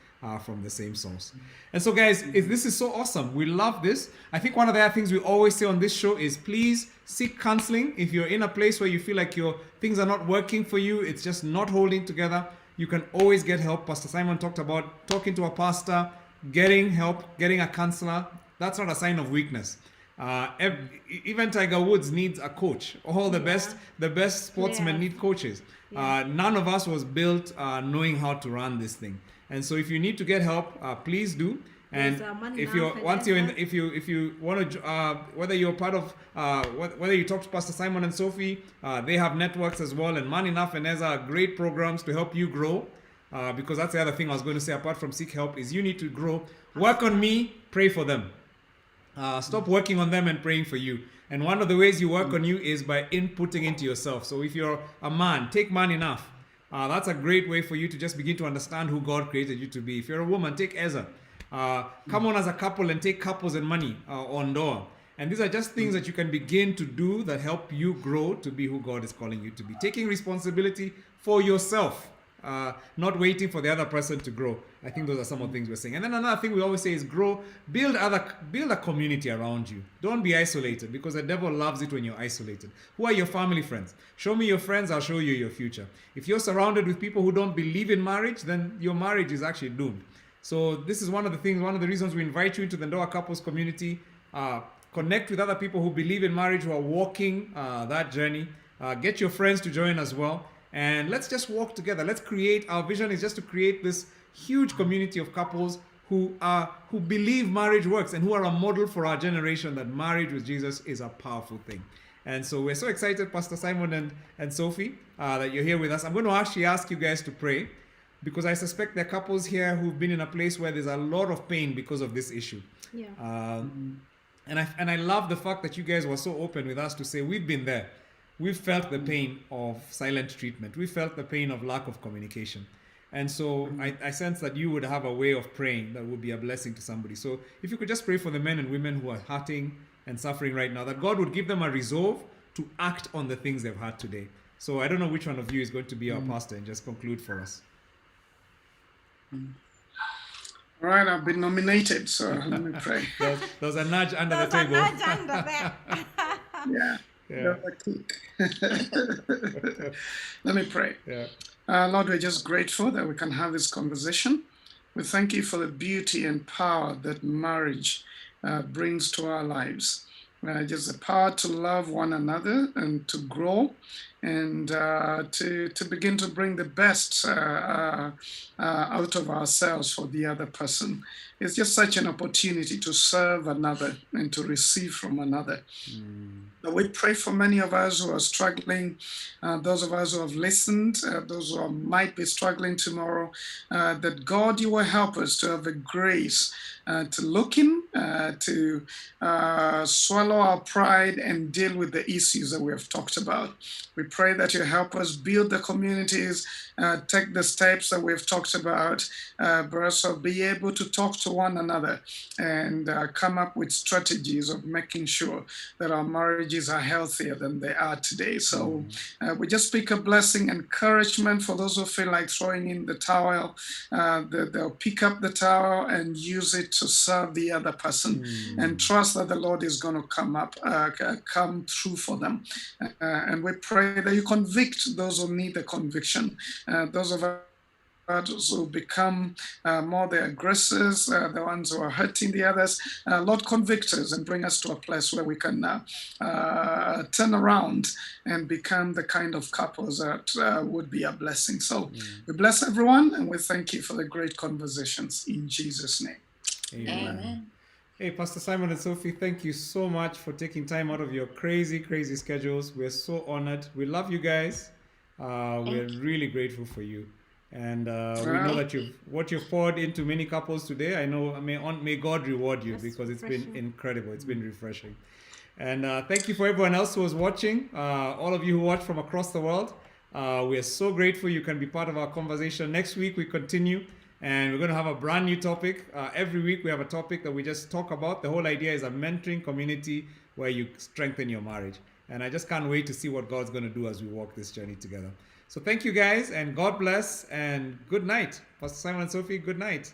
[SPEAKER 1] from the same source. And so, guys, this is so awesome. We love this. I think one of the other things we always say on this show is please seek counseling. If you're in a place where you feel like your things are not working for you, it's just not holding together, you can always get help. Pastor Simon talked about talking to a pastor, getting help, getting a counselor. That's not a sign of weakness. Even Tiger Woods needs a coach. All the best sportsmen
[SPEAKER 2] Yeah.
[SPEAKER 1] need coaches. None of us was built knowing how to run this thing. And so if you need to get help, please do. And
[SPEAKER 2] There's, money
[SPEAKER 1] if
[SPEAKER 2] now,
[SPEAKER 1] you're once you're in,
[SPEAKER 2] Vanessa.
[SPEAKER 1] if you want to, whether you're part of, whether you talk to Pastor Simon and Sophie, they have networks as well. And Man Enough and Ezra are great programs to help you grow. Because that's the other thing I was going to say. Apart from seek help, is you need to grow. Work on me. Pray for them. Stop working on them and praying for you. And one of the ways you work on you is by inputting into yourself. So if you're a man, take Man Enough. That's a great way for you to just begin to understand who God created you to be. If you're a woman, take Ezra. Come on as a couple and take Couples and Money on door. And these are just things that you can begin to do that help you grow to be who God is calling you to be. Taking responsibility for yourself. Not waiting for the other person to grow. I think those are some of the things we're saying. And then another thing we always say is grow, build a community around you. Don't be isolated, because the devil loves it when you're isolated. Who are your family friends? Show me your friends, I'll show you your future. If you're surrounded with people who don't believe in marriage, then your marriage is actually doomed. So this is one of the reasons we invite you into the Ndoa Couples community. Connect with other people who believe in marriage, who are walking that journey. Get your friends to join as well. And let's just walk together. Let's create, our vision is just to create this huge community of couples who believe marriage works and who are a model for our generation that marriage with Jesus is a powerful thing. And so we're so excited, Pastor Simon and Sophie, that you're here with us. I'm going to actually ask you guys to pray, because I suspect there are couples here who've been in a place where there's a lot of pain because of this issue.
[SPEAKER 2] Yeah.
[SPEAKER 1] And I love the fact that you guys were so open with us to say we've been there. We've felt the pain of silent treatment. We felt the pain of lack of communication. And so I sense that you would have a way of praying that would be a blessing to somebody. So if you could just pray for the men and women who are hurting and suffering right now, that God would give them a resolve to act on the things they've had today. So I don't know which one of you is going to be our pastor and just conclude for us.
[SPEAKER 3] All right, I've been nominated, so let me pray.
[SPEAKER 1] There's a nudge under the
[SPEAKER 2] There's a
[SPEAKER 1] table.
[SPEAKER 2] nudge under there.
[SPEAKER 3] Yeah.
[SPEAKER 1] Yeah.
[SPEAKER 3] Let me pray.
[SPEAKER 1] Yeah.
[SPEAKER 3] Lord, we're just grateful that we can have this conversation. We thank you for the beauty and power that marriage brings to our lives. Just the power to love one another and to grow and to begin to bring the best out of ourselves for the other person. It's just such an opportunity to serve another and to receive from another. But we pray for many of us who are struggling, those of us who have listened, those who might be struggling tomorrow, that God, you will help us to have the grace to look in, to swallow our pride and deal with the issues that we have talked about. We pray that you help us build the communities, take the steps that we've talked about, but also be able to talk to one another and come up with strategies of making sure that our marriages are healthier than they are today. So we just speak a blessing, encouragement for those who feel like throwing in the towel. They'll pick up the towel and use it to serve the other person and trust that the Lord is going to come through for them. And we pray that you convict those who need the conviction. Those of us who become more the aggressors, the ones who are hurting the others. Lord, convict us and bring us to a place where we can turn around and become the kind of couples that would be a blessing. So we bless everyone and we thank you for the great conversations in Jesus' name.
[SPEAKER 4] Amen.
[SPEAKER 1] Hey, Pastor Simon and Sophie, thank you so much for taking time out of your crazy, crazy schedules. We're so honored. We love you guys. We're really grateful for you. And we know that you've poured into many couples today. I know, may God reward you, because it's been incredible. It's been refreshing. And thank you for everyone else who was watching, all of you who watch from across the world. We are so grateful you can be part of our conversation. Next week we continue, and we're going to have a brand new topic. Every week we have a topic that we just talk about. The whole idea is a mentoring community where you strengthen your marriage. And I just can't wait to see what God's going to do as we walk this journey together. So thank you guys, and God bless, and good night. Pastor Simon and Sophie, good night.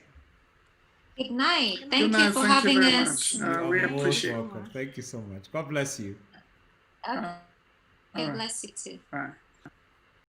[SPEAKER 4] Good night.
[SPEAKER 3] Good night.
[SPEAKER 4] Thank you for having us.
[SPEAKER 3] We appreciate it.
[SPEAKER 1] Welcome. Thank you so much. God bless you.
[SPEAKER 4] God bless you too.
[SPEAKER 3] Bye.